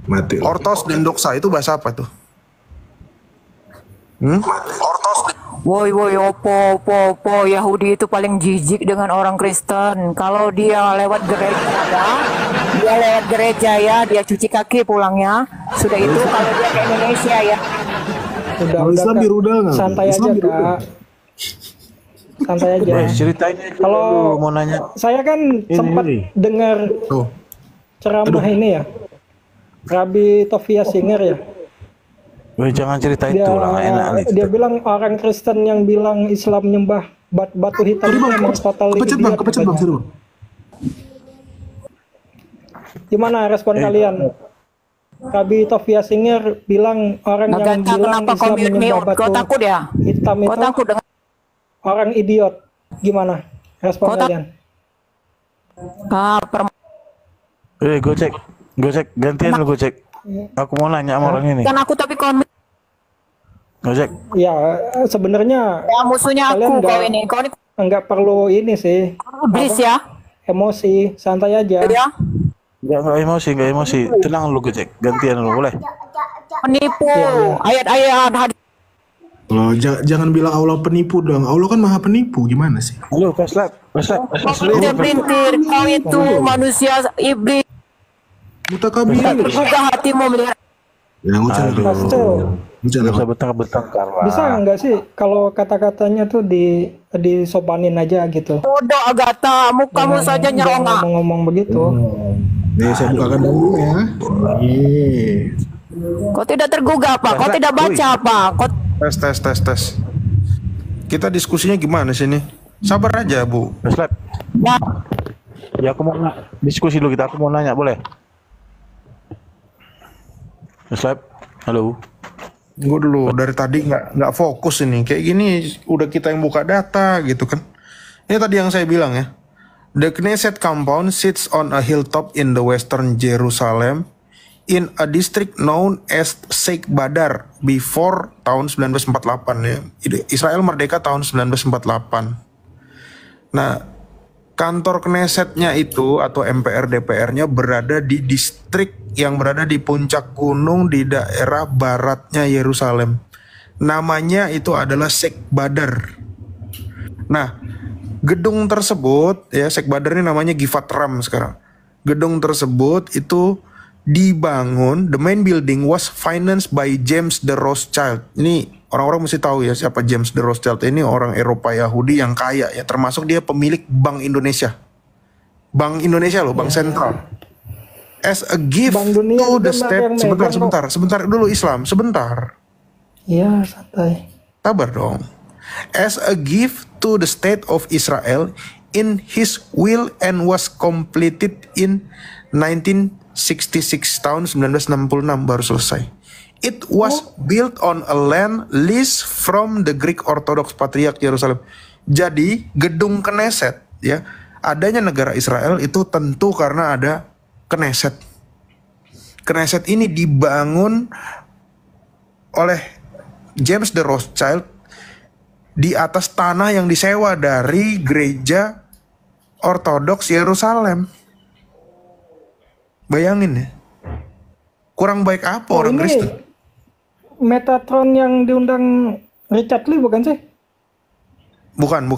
Speaker 2: Mati.
Speaker 5: Ortos dan doksa itu bahasa apa tuh?
Speaker 8: Woi, opo, Yahudi itu paling jijik dengan orang Kristen. Kalau dia lewat gereja ya, dia cuci kaki pulangnya. Sudah itu kalau dia ke Indonesia ya.
Speaker 2: Udah Islam dirudal nggak?
Speaker 10: Santai aja kak. Santai aja.
Speaker 11: Ceritain
Speaker 10: kalau
Speaker 11: mau nanya.
Speaker 10: Saya kan sempat dengar ceramah ini ya, Rabbi Tovia Singer ya.
Speaker 11: Jangan cerita itu lah, enak.
Speaker 10: Dia bilang orang Kristen yang bilang Islam nyembah batu hitam itu memang total idiot.
Speaker 2: Kepecet bang.
Speaker 10: Gimana respon kalian? Rabbi Tovia Singer bilang orang yang bilang Islam menyembah batu hitam itu orang idiot. Gimana respon kalian?
Speaker 11: Gocek, gantian lu Gocek. Aku mau nanya sama orang ini.
Speaker 8: Kan aku tapi komen.
Speaker 11: Gocek.
Speaker 10: Ya sebenarnya
Speaker 8: ya musuhnya aku kau ini.
Speaker 10: Enggak perlu ini sih.
Speaker 8: iblis ya.
Speaker 10: Emosi, santai aja.
Speaker 8: Ya.
Speaker 11: Enggak emosi. Tenang lu Gojek. Gantian lu boleh.
Speaker 8: Penipu.
Speaker 10: Iya.
Speaker 8: Ayat-ayat hadis.
Speaker 2: Loh, jangan bilang Allah penipu dong. Allah kan maha penipu, gimana sih?
Speaker 11: Halo, fast lap.
Speaker 8: Pelintir, kau itu manusia iblis.
Speaker 2: Mutakabir.
Speaker 8: Tergugah hatimu melihat.
Speaker 2: Ya, ngucap
Speaker 11: Bisa bertengkar lah.
Speaker 10: Bisa nggak sih kalau kata-katanya tuh disopanin aja gitu?
Speaker 8: Bodoh Agatha, mukamu saja nyerongak.
Speaker 10: Ngomong begitu.
Speaker 2: Nih, saya bukakan dulu ya.
Speaker 8: Kau tidak tergugah apa? Kau tidak baca apa? Kau
Speaker 5: Tes. Kita diskusinya gimana sih nih? Sabar aja, Bu.
Speaker 11: Fast lap. Ya aku mau diskusi dulu kita. Aku mau nanya boleh? Fast lap. Halo.
Speaker 5: Gue dulu dari tadi nggak fokus ini. Kayak gini udah kita yang buka data gitu kan. Ini tadi yang saya bilang ya. The Knesset compound sits on a hilltop in the western Jerusalem in a district known as Sheikh Badar before tahun 1948 ya. Israel merdeka tahun 1948. Nah, kantor Knessetnya itu atau MPR DPR-nya berada di distrik yang berada di puncak gunung di daerah baratnya Yerusalem. Namanya itu adalah Sheikh Badar. Nah, gedung tersebut ya, Sheikh Badar ini namanya Givat Ram sekarang. Gedung tersebut itu dibangun, the main building was financed by James de Rothschild. Ini orang-orang mesti tahu ya siapa James de Rothschild. Ini orang Eropa Yahudi yang kaya ya, termasuk dia pemilik Bank Indonesia. Bank Indonesia loh, Bank Sentral. As a gift to the state. Sebentar dulu Islam, sebentar.
Speaker 10: Iya, santai.
Speaker 5: Sabar dong. As a gift to the state of Israel in his will and was completed in 1966 tahun 1966 baru selesai. It was built on a land leased from the Greek Orthodox Patriarch Jerusalem. Jadi gedung Knesset ya, adanya negara Israel itu tentu karena ada Knesset. Knesset ini dibangun oleh James de Rothschild di atas tanah yang disewa dari gereja Ortodoks Yerusalem. Bayangin ya. Kurang baik apa orang Kristen?
Speaker 10: Metatron yang diundang Richard Lee bukan sih?
Speaker 5: Bukan.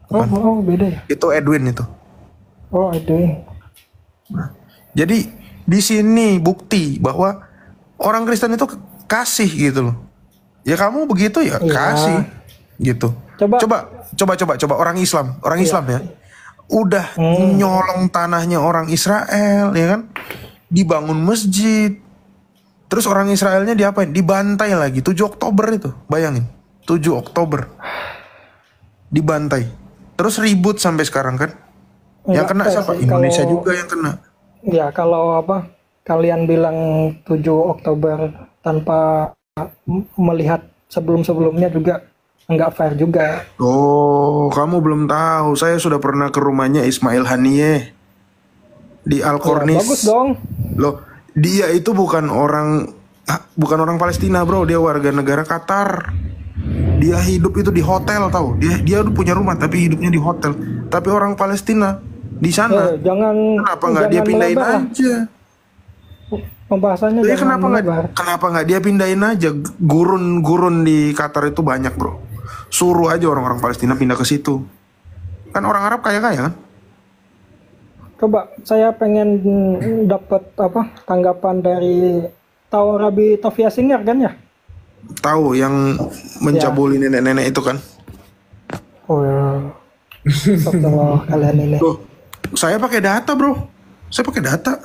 Speaker 10: Oh, beda ya?
Speaker 5: Itu Edwin itu.
Speaker 10: Oh, Edwin.
Speaker 5: Jadi di sini bukti bahwa orang Kristen itu kasih gitu loh. Ya kamu begitu ya, kasih gitu. Coba orang Islam ya. Udah nyolong tanahnya orang Israel ya kan, dibangun masjid, terus orang Israelnya diapain? Dibantai lagi 7 Oktober itu, bayangin 7 Oktober dibantai, terus ribut sampai sekarang kan. Yang kena siapa? Indonesia juga yang kena.
Speaker 10: Ya kalau kalian bilang 7 Oktober tanpa melihat sebelum-sebelumnya juga nggak fair juga.
Speaker 5: Oh, kamu belum tahu. Saya sudah pernah ke rumahnya Ismail Haniyeh di Al-Kornis.
Speaker 10: Ya, bagus dong.
Speaker 5: Loh, dia itu bukan orang Palestina, bro. Dia warga negara Qatar. Dia hidup itu di hotel, tahu? Dia punya rumah tapi hidupnya di hotel. Tapi orang Palestina di sana. Kenapa nggak dia pindahin aja?
Speaker 10: Pembahasannya
Speaker 5: kenapa nggak dia pindahin aja? Gurun di Qatar itu banyak, bro. Suruh aja orang-orang Palestina pindah ke situ. Kan orang Arab kaya-kaya kan?
Speaker 10: Coba saya pengen dapat tanggapan dari tahu Rabi Tofia Singer kan ya?
Speaker 5: Tahu yang mencabuli nenek-nenek itu kan?
Speaker 10: Oh ya. Astagfirullah kalian ini.
Speaker 5: Tuh, saya pakai data, bro. Saya pakai data.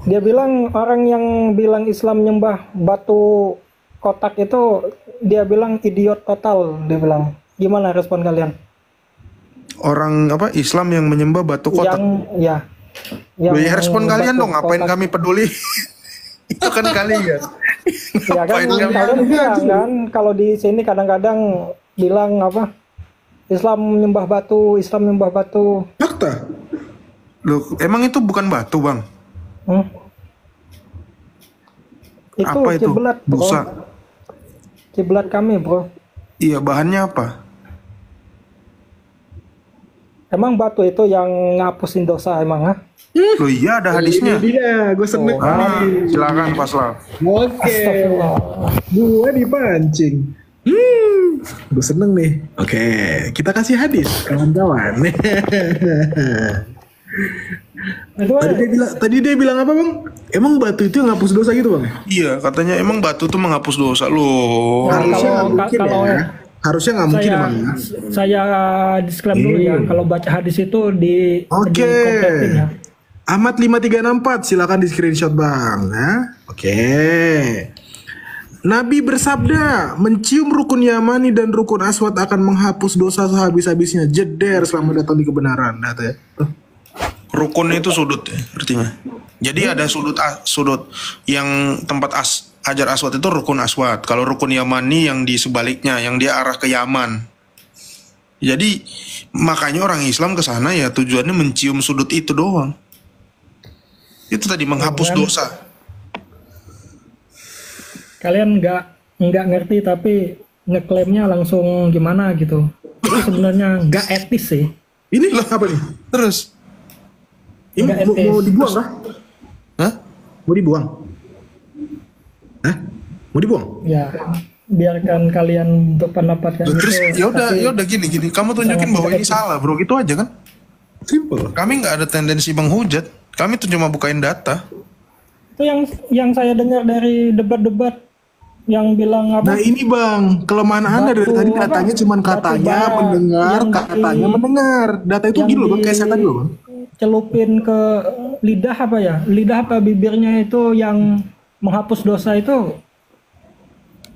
Speaker 10: Dia bilang orang yang bilang Islam nyembah batu kotak itu dia bilang idiot total, dia bilang. Gimana respon kalian?
Speaker 5: Orang Islam yang menyembah batu kotak.
Speaker 10: Ya
Speaker 5: respon kalian dong, ngapain kotak. Kami peduli? Itu kan kalian.
Speaker 10: Ya kan kalian bilang kan kalau di sini kadang-kadang bilang Islam menyembah batu.
Speaker 5: Fakta. Loh, emang itu bukan batu, Bang?
Speaker 10: Itu
Speaker 5: apa itu?
Speaker 10: Kiblat,
Speaker 5: busa.
Speaker 10: Kiblat kami, bro.
Speaker 5: Iya, bahannya apa?
Speaker 10: Emang batu itu yang ngapusin dosa emang ah?
Speaker 5: Loh iya ada hadisnya.
Speaker 2: Ini dia, gue seneng.
Speaker 5: Silakan Pak Slav.
Speaker 2: Oke, gue dipancing. Gue seneng nih. Oke, kita kasih hadis kawan-kawan. Tadi dia bilang apa bang? Emang batu itu yang ngapus dosa gitu bang?
Speaker 5: Iya katanya emang batu tuh menghapus dosa loh.
Speaker 2: Harusnya nggak mungkin ya. Harusnya nggak mungkin bang.
Speaker 10: Saya disclaimer dulu ya. Kalau baca hadis itu di
Speaker 2: Oke.
Speaker 10: ya.
Speaker 2: Ahmad 5364 silakan di screenshot bang. Nah, oke. Nabi bersabda, mencium rukun Yamani dan rukun Aswad akan menghapus dosa sehabis-habisnya. Jeder selama datang di kebenaran. Nah, ya.
Speaker 5: Rukun itu sudut ya artinya. Jadi ada sudut yang tempat Hajar Aswad itu rukun Aswad. Kalau rukun Yamani yang di sebaliknya, yang dia arah ke Yaman. Jadi makanya orang Islam ke sana ya tujuannya mencium sudut itu doang. Itu tadi menghapus dosa.
Speaker 10: Kalian nggak ngerti tapi ngeklaimnya langsung gimana gitu. Itu sebenarnya nggak etis sih.
Speaker 2: Ini loh apa nih?
Speaker 5: Terus?
Speaker 2: Ini mau dibuang kah?
Speaker 5: Hah?
Speaker 2: Mau dibuang? Hah? Mau dibuang?
Speaker 10: Ya, biarkan kalian berpendapat kayak
Speaker 5: Terus
Speaker 10: gitu.
Speaker 5: yaudah gini. Kamu tunjukin bahwa ini salah, bro. Gitu aja kan?
Speaker 2: Simple.
Speaker 5: Kami nggak ada tendensi menghujat. Kami tuh cuma bukain data.
Speaker 10: Itu yang saya dengar dari debat-debat yang bilang apa?
Speaker 2: Nah ini bang, kelemahan anda dari tadi datanya cuma katanya mendengar. Data itu gini loh bang, kayak saya tadi loh bang.
Speaker 10: Celupin ke lidah apa ya? Lidah apa bibirnya itu yang menghapus dosa itu?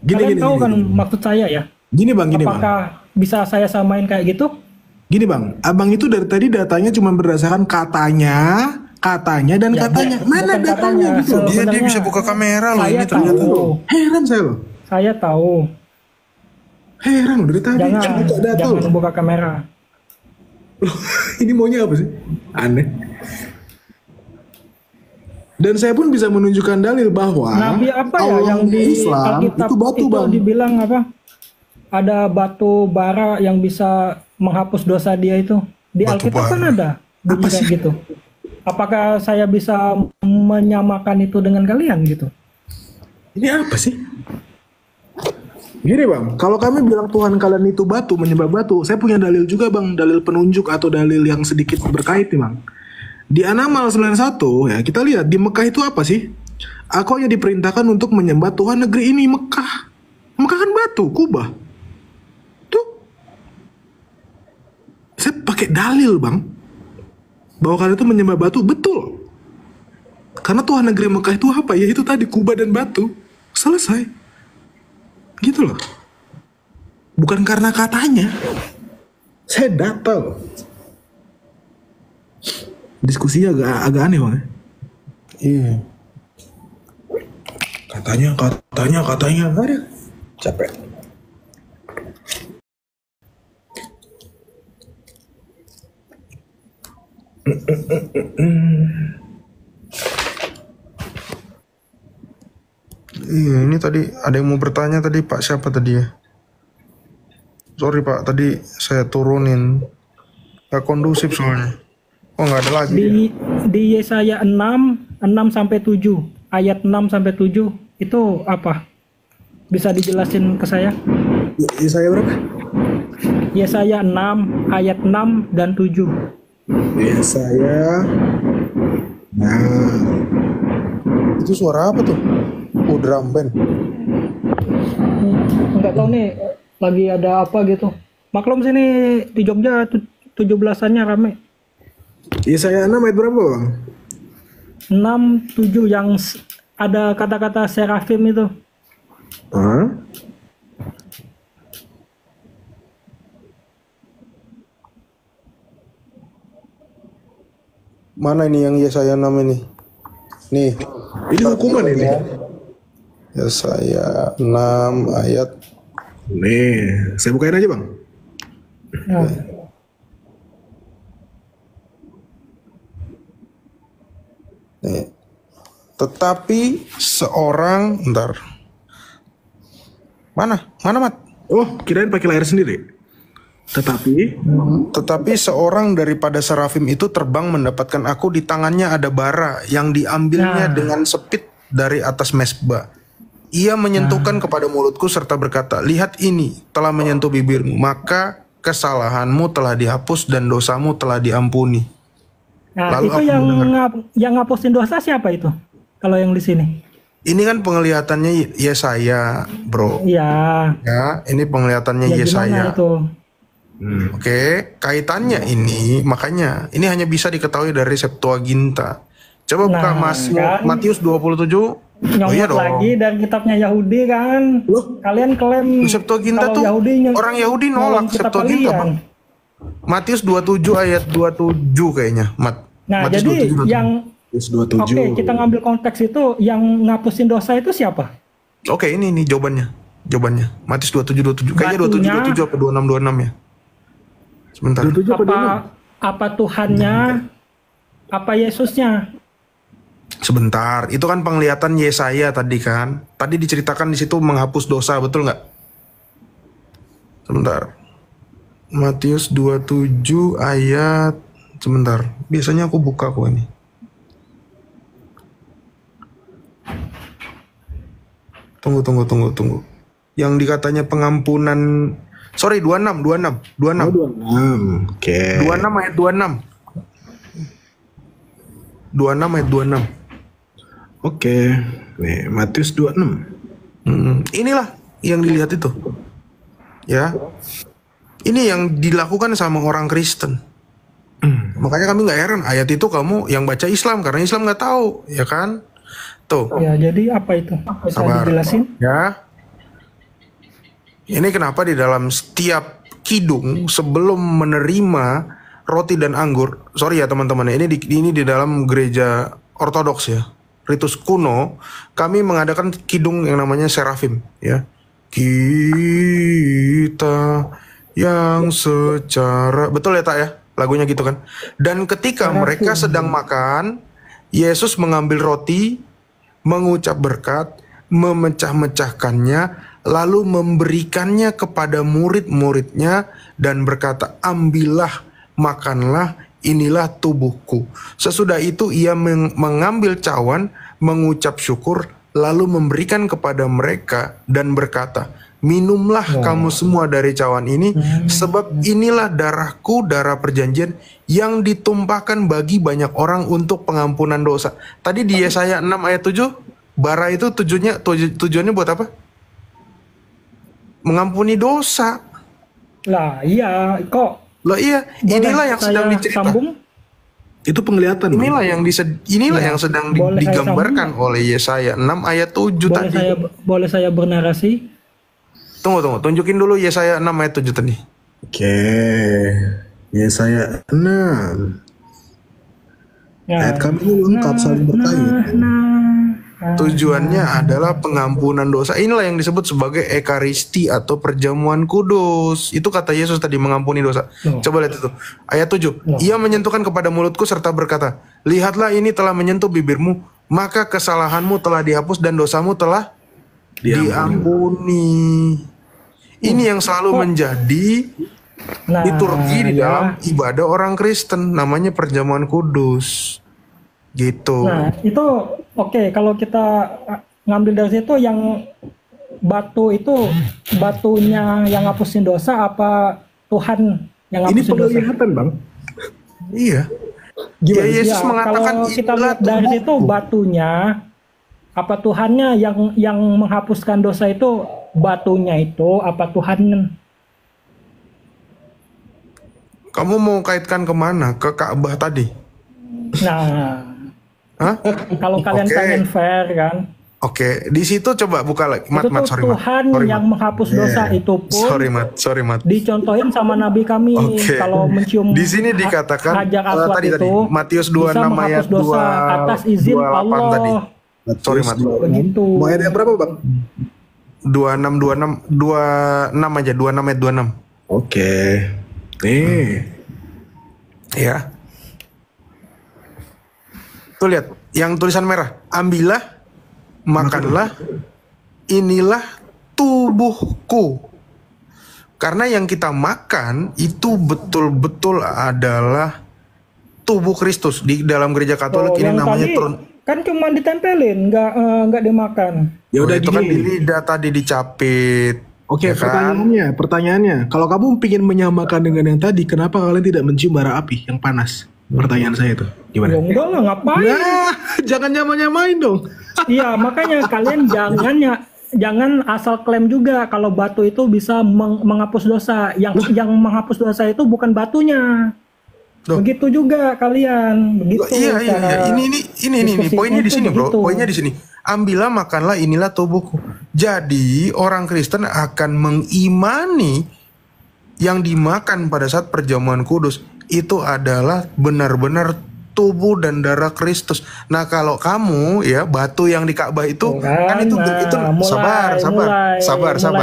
Speaker 10: Kalian tahu kan maksud saya ya?
Speaker 2: Gini bang,
Speaker 10: Apakah bisa saya samain kayak gitu?
Speaker 2: Gini bang, abang itu dari tadi datanya cuma berdasarkan katanya dan katanya. Mana datanya gitu?
Speaker 5: Dia bisa buka kamera loh ini ternyata.
Speaker 2: Heran saya loh.
Speaker 10: Saya tahu.
Speaker 2: Heran dari tadi.
Speaker 10: Jangan buka kamera.
Speaker 2: Loh, ini maunya apa sih? Aneh. Dan saya pun bisa menunjukkan dalil bahwa
Speaker 10: Nabi apa ya yang di
Speaker 2: Islam
Speaker 10: Alkitab
Speaker 2: itu batu bang.
Speaker 10: Dibilang apa? Ada batu bara yang bisa menghapus dosa dia itu. Di
Speaker 5: Batu
Speaker 10: Alkitab kan
Speaker 5: bara.
Speaker 10: ada bunyi kayak gitu. Apakah saya bisa menyamakan itu dengan kalian gitu?
Speaker 2: Ini apa sih? Gini bang, kalau kami bilang Tuhan kalian itu batu, menyembah batu, saya punya dalil juga bang, dalil penunjuk atau dalil yang sedikit berkait nih bang. Di An-Naml 91 ya kita lihat di Mekah itu apa sih? Aku hanya diperintahkan untuk menyembah Tuhan negeri ini, Mekah. Mekah kan batu, Kubah. Tuh. Saya pakai dalil bang, bahwa kalian itu menyembah batu, betul. Karena Tuhan negeri Mekah itu apa? Ya itu tadi Kubah dan batu. Selesai. Gitu loh. Bukan karena katanya. Saya data loh. Diskusinya agak aneh bang.
Speaker 5: Iya. Katanya.
Speaker 2: Ada. Capek.
Speaker 5: Iya, ini tadi ada yang mau bertanya tadi Pak, siapa tadi ya? Sorry Pak, tadi saya turunin. Gak kondusif soalnya. Oh nggak ada lagi.
Speaker 10: Di Yesaya 6 sampai 7, ayat 6 sampai 7 itu apa? Bisa dijelasin ke saya?
Speaker 2: Yesaya berapa?
Speaker 10: Yesaya 6 ayat 6 dan 7.
Speaker 2: Yesaya. Nah,
Speaker 5: Itu suara apa tuh? Oh, drum band.
Speaker 10: Enggak tahu nih lagi ada apa gitu. Maklum sini di Jogja 17-annya rame.
Speaker 2: Yesaya 6 ayat berapa bang?
Speaker 10: 6, 7 yang ada kata-kata serafim itu.
Speaker 2: Hah?
Speaker 5: Mana ini yang Yesaya 6 ini? Nih.
Speaker 2: Ini hukuman ini.
Speaker 5: Yesaya 6 ayat.
Speaker 2: Nih, saya bukain aja bang.
Speaker 10: Nah,
Speaker 5: Nih. Tetapi seorang, ntar. Mana Mat?
Speaker 2: Oh, kirain pakai layar sendiri.
Speaker 5: Tetapi seorang daripada serafim itu terbang mendapatkan aku, di tangannya ada bara yang diambilnya dengan sepit dari atas mesbah. Ia menyentuhkan kepada mulutku serta berkata, lihat ini telah menyentuh bibirmu, maka kesalahanmu telah dihapus dan dosamu telah diampuni.
Speaker 10: Nah,
Speaker 5: Lalu
Speaker 10: itu
Speaker 5: aku
Speaker 10: yang ngapusin dosa siapa itu? Kalau yang di sini?
Speaker 5: Ini kan penglihatannya Yesaya, bro.
Speaker 10: Iya.
Speaker 5: Ya, ini penglihatannya
Speaker 10: Ya
Speaker 5: Yesaya.
Speaker 10: gimana itu?
Speaker 5: Oke, kaitannya ini, makanya ini hanya bisa diketahui dari Septuaginta. Coba buka
Speaker 10: kan?
Speaker 5: Matius 27.
Speaker 10: Nyomot
Speaker 5: iya dong.
Speaker 10: lagi dari kitabnya Yahudi kan. Kalian klaim
Speaker 5: Septuaginta
Speaker 10: kalau
Speaker 5: tuh orang Yahudi nolak
Speaker 10: kitab
Speaker 5: Septuaginta,
Speaker 10: kalian.
Speaker 5: Bang. Matius 27 ayat 27 kayaknya.
Speaker 10: Nah,
Speaker 5: Matius
Speaker 10: jadi
Speaker 5: 27.
Speaker 10: yang Oke, kita ngambil konteks itu yang ngapusin dosa itu siapa?
Speaker 5: Oke, ini nih jawabannya. Matius 27 kayaknya 27 apa 26 ya. Sebentar.
Speaker 10: Apa Tuhannya? Apa Yesusnya?
Speaker 5: Sebentar, itu kan penglihatan Yesaya tadi kan. Tadi diceritakan di situ menghapus dosa, betul nggak? Sebentar. Matius 27 ayat, sebentar. Biasanya aku buka kok ini. Tunggu. Yang dikatanya pengampunan, sorry 26.
Speaker 2: 26. Oke.
Speaker 5: 26 ayat 26. 26 ayat 26.
Speaker 2: Oke. Nih, Matius 26.
Speaker 5: Inilah yang dilihat itu. Ya. Ini yang dilakukan sama orang Kristen. Makanya kami nggak heran ayat itu kamu yang baca Islam, karena Islam nggak tahu, ya kan? Tuh.
Speaker 10: Ya, jadi apa itu? Bisa dijelasin?
Speaker 5: Ya. Ini kenapa di dalam setiap kidung sebelum menerima roti dan anggur, sorry ya teman-teman, ini di dalam gereja ortodoks ya, ritus kuno, kami mengadakan kidung yang namanya serafim, ya. Kita yang secara, betul ya tak ya, lagunya gitu kan. Dan ketika mereka sedang makan, Yesus mengambil roti, mengucap berkat, memecah-mecahkannya, lalu memberikannya kepada murid-muridnya dan berkata, ambillah, makanlah, inilah tubuhku. Sesudah itu ia mengambil cawan, mengucap syukur, lalu memberikan kepada mereka dan berkata, minumlah kamu semua dari cawan ini, sebab inilah darahku, darah perjanjian yang ditumpahkan bagi banyak orang untuk pengampunan dosa. Tadi di Yesaya 6 ayat 7, bara itu tujuannya buat apa? Mengampuni dosa.
Speaker 10: Lah iya, kok.
Speaker 5: Lah iya, inilah yang sedang diceritakan.
Speaker 2: Itu penglihatan.
Speaker 5: Inilah yang yang sedang digambarkan oleh Yesaya 6 ayat 7 tadi.
Speaker 10: Boleh saya bernarasi?
Speaker 5: Tunggu, tunjukin dulu Yesaya 6 ayat 7 tadi.
Speaker 2: Oke. Yesaya 6. Ayat kami lengkap saling berkait.
Speaker 5: Tujuannya adalah pengampunan dosa. Inilah yang disebut sebagai Ekaristi atau perjamuan kudus. Itu kata Yesus tadi, mengampuni dosa. Coba lihat itu. Ayat 7. Ia menyentuhkan kepada mulutku serta berkata, lihatlah ini telah menyentuh bibirmu, maka kesalahanmu telah dihapus dan dosamu telah diampuni. Ini yang selalu menjadi liturgi di dalam ibadah orang Kristen, namanya perjamuan kudus. Gitu.
Speaker 10: Nah, itu oke, kalau kita ngambil dari situ, yang batu itu batunya yang ngapusin dosa apa Tuhan yang ngapusin dosa?
Speaker 2: Ini penglihatan, Bang.
Speaker 5: Iya.
Speaker 10: Gimana?
Speaker 5: Ya, Yesus mengatakan
Speaker 10: kalau kita lihat dari situ batunya, apa Tuhannya yang menghapuskan dosa itu, batunya itu apa Tuhan?
Speaker 5: Kamu mau kaitkan kemana? Ke Ka'bah tadi?
Speaker 10: Nah, kalau kalian pengen fair kan?
Speaker 5: Oke, di situ coba buka lagi. Sorry,
Speaker 10: Tuhan yang menghapus dosa itu pun.
Speaker 5: Sorry, Mat.
Speaker 10: Dicontohin sama Nabi kami kalau mencium.
Speaker 5: Di sini dikatakan
Speaker 10: Hajar Aswad
Speaker 5: tadi
Speaker 10: itu
Speaker 5: Matius 26 ayat 2
Speaker 10: atas izin Allah.
Speaker 5: Tadi. Sorry, Mat.
Speaker 10: Begitu.
Speaker 2: Mau ayat yang berapa, Bang?
Speaker 5: 26 aja, 26 ayat 26.
Speaker 2: Oke. Nih.
Speaker 5: Ya. Tuh lihat, yang tulisan merah. Ambillah, makanlah, inilah tubuhku. Karena yang kita makan itu betul-betul adalah tubuh Kristus. Di dalam gereja Katolik ini
Speaker 10: yang
Speaker 5: namanya
Speaker 10: tadi kan cuma ditempelin, nggak dimakan.
Speaker 2: Ya udah
Speaker 5: itu kan di
Speaker 2: gini.
Speaker 5: lidah tadi dicapit.
Speaker 2: Oke,
Speaker 5: ya kan?
Speaker 2: pertanyaannya, kalau kamu ingin menyamakan dengan yang tadi, kenapa kalian tidak mencium bara api yang panas? Pertanyaan saya itu, gimana?
Speaker 10: Ya enggak lah, ngapain?
Speaker 2: Nah, jangan nyamain dong.
Speaker 10: Iya, makanya kalian jangan asal klaim juga kalau batu itu bisa menghapus dosa. Yang menghapus dosa itu bukan batunya. Begitu juga kalian, begitu.
Speaker 5: Iya. Ini poinnya di sini, bro. Poinnya di sini. Ambillah, makanlah, inilah tubuhku. Jadi orang Kristen akan mengimani yang dimakan pada saat perjamuan kudus itu adalah benar-benar tubuh dan darah Kristus. Nah, kalau kamu ya batu yang di Ka'bah itu kan itu sabar.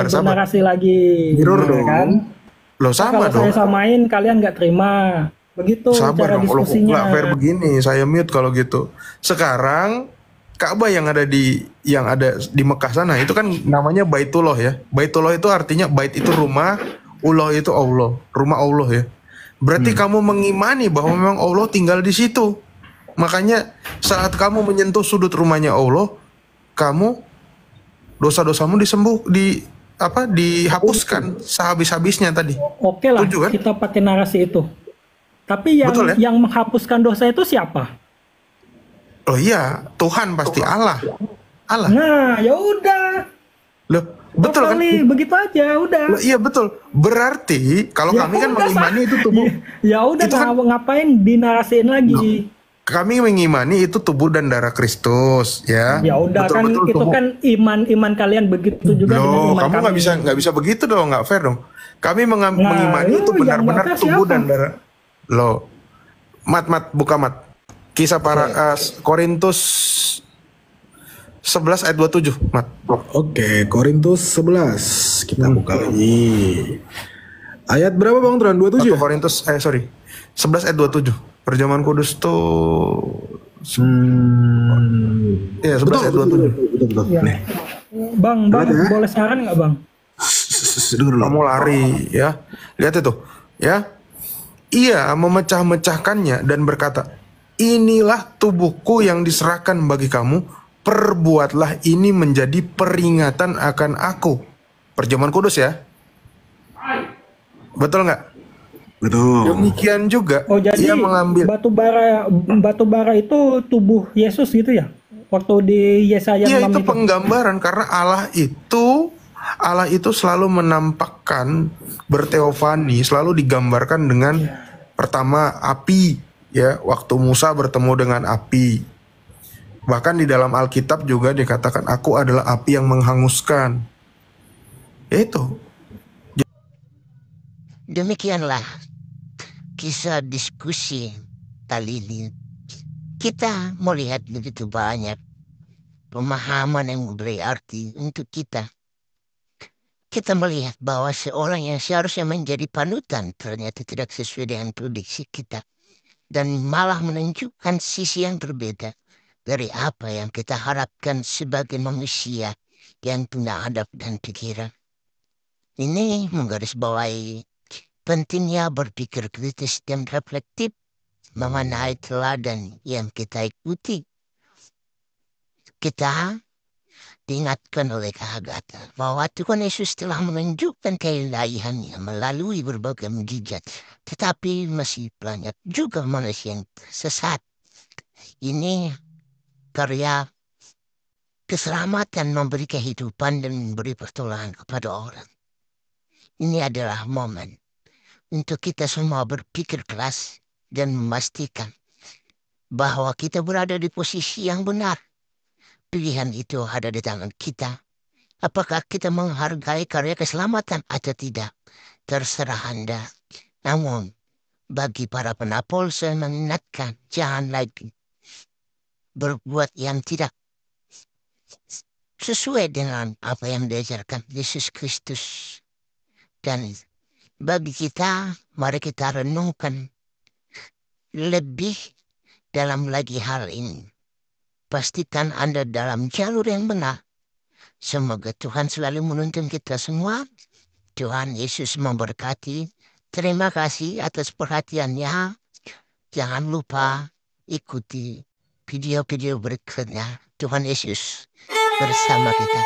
Speaker 10: Generasi lagi.
Speaker 5: Mirror
Speaker 10: ya
Speaker 5: dong.
Speaker 10: Kan?
Speaker 5: Loh, sama
Speaker 10: kalau
Speaker 5: dong.
Speaker 10: saya samain kalian nggak terima. Begitu
Speaker 5: Sabar
Speaker 10: cara
Speaker 5: dong, kalau
Speaker 10: diskusinya.
Speaker 5: nggak fair begini, saya mute kalau gitu. Sekarang Ka'bah yang ada di Mekah sana itu kan namanya Baitullah ya. Baitullah itu artinya bait itu rumah, Allah itu Allah, rumah Allah ya. Berarti kamu mengimani bahwa memang Allah tinggal di situ. Makanya saat kamu menyentuh sudut rumahnya Allah, kamu dosa-dosamu dihapuskan sehabis-habisnya tadi.
Speaker 10: Oke lah,
Speaker 5: Tujuh, kan?
Speaker 10: kita pakai narasi itu. Tapi
Speaker 5: Betul, ya?
Speaker 10: yang menghapuskan dosa itu siapa?
Speaker 5: Oh iya, Tuhan pasti Allah.
Speaker 10: Nah, ya udah.
Speaker 5: Loh, betul kan?
Speaker 10: Begitu aja, udah.
Speaker 5: Loh, iya betul. Berarti kalau
Speaker 10: Ya
Speaker 5: kami kan
Speaker 10: udah,
Speaker 5: mengimani itu tubuh.
Speaker 10: Ya udah,
Speaker 5: Itu kan-
Speaker 10: ngapain dinarasiin lagi?
Speaker 5: Kami mengimani itu tubuh dan darah Kristus, ya.
Speaker 10: Ya udah, kan
Speaker 5: Betul-betul
Speaker 10: itu
Speaker 5: tubuh.
Speaker 10: kan iman kalian begitu juga dengan
Speaker 5: Loh,
Speaker 10: iman
Speaker 5: kamu
Speaker 10: kami.
Speaker 5: nggak bisa begitu dong, nggak fair dong. Kami
Speaker 10: Nah,
Speaker 5: mengimani
Speaker 10: lu
Speaker 5: itu
Speaker 10: yang
Speaker 5: benar-benar
Speaker 10: nggak fair
Speaker 5: tubuh
Speaker 10: siapa?
Speaker 5: dan darah. Loh, buka mat. Kisah para Korintus 11 ayat 27, Mat.
Speaker 2: Oke, Korintus 11. Kita buka lagi. Ayat berapa Bang Tran? 27?
Speaker 5: Korintus 11 ayat 27. Perjamuan kudus tuh Iya, 11 ayat 27.
Speaker 2: Betul.
Speaker 10: Ya.
Speaker 2: Nih.
Speaker 10: Bang, boleh saran nggak bang?
Speaker 5: Kamu lari ya. Lihat itu ya. Ia memecah-mecahkannya dan berkata, inilah tubuhku yang diserahkan bagi kamu. Perbuatlah ini menjadi peringatan akan aku. Perjamuan kudus ya. Betul nggak?
Speaker 2: Betul.
Speaker 5: Demikian juga
Speaker 10: Oh, jadi
Speaker 5: ia mengambil
Speaker 10: batu bara itu tubuh Yesus gitu ya? Waktu di Yesaya 6
Speaker 5: Iya, itu
Speaker 10: itu.
Speaker 5: penggambaran karena Allah itu selalu menampakkan berteofani, selalu digambarkan dengan pertama api ya, waktu Musa bertemu dengan api. Bahkan di dalam Alkitab juga dikatakan aku adalah api yang menghanguskan. Itu.
Speaker 1: Demikianlah kisah diskusi kali ini. Kita melihat begitu banyak pemahaman yang berarti untuk kita. Kita melihat bahwa seorang yang seharusnya menjadi panutan ternyata tidak sesuai dengan prediksi kita. Dan malah menunjukkan sisi yang berbeda dari apa yang kita harapkan sebagai manusia yang punya adab dan pikiran. Ini menggarisbawahi pentingnya berpikir kritis dan reflektif mengenai teladan yang kita ikuti. Kita diingatkan oleh Kahagata bahwa Tuhan Yesus telah menunjukkan keilahiannya melalui berbagai mujizat, tetapi masih banyak juga manusia yang sesat. Ini karya keselamatan, memberi kehidupan dan memberi pertolongan kepada orang. Ini adalah momen untuk kita semua berpikir keras dan memastikan bahwa kita berada di posisi yang benar. Pilihan itu ada di tangan kita. Apakah kita menghargai karya keselamatan atau tidak? Terserah Anda. Namun, bagi para penapol saya mengingatkan, jangan lagi berbuat yang tidak sesuai dengan apa yang diajarkan Yesus Kristus. Dan bagi kita, mari kita renungkan lebih dalam lagi hal ini. Pastikan Anda dalam jalur yang benar. Semoga Tuhan selalu menuntun kita semua. Tuhan Yesus memberkati. Terima kasih atas perhatiannya. Jangan lupa ikuti video-video berikutnya. Tuhan Yesus bersama kita.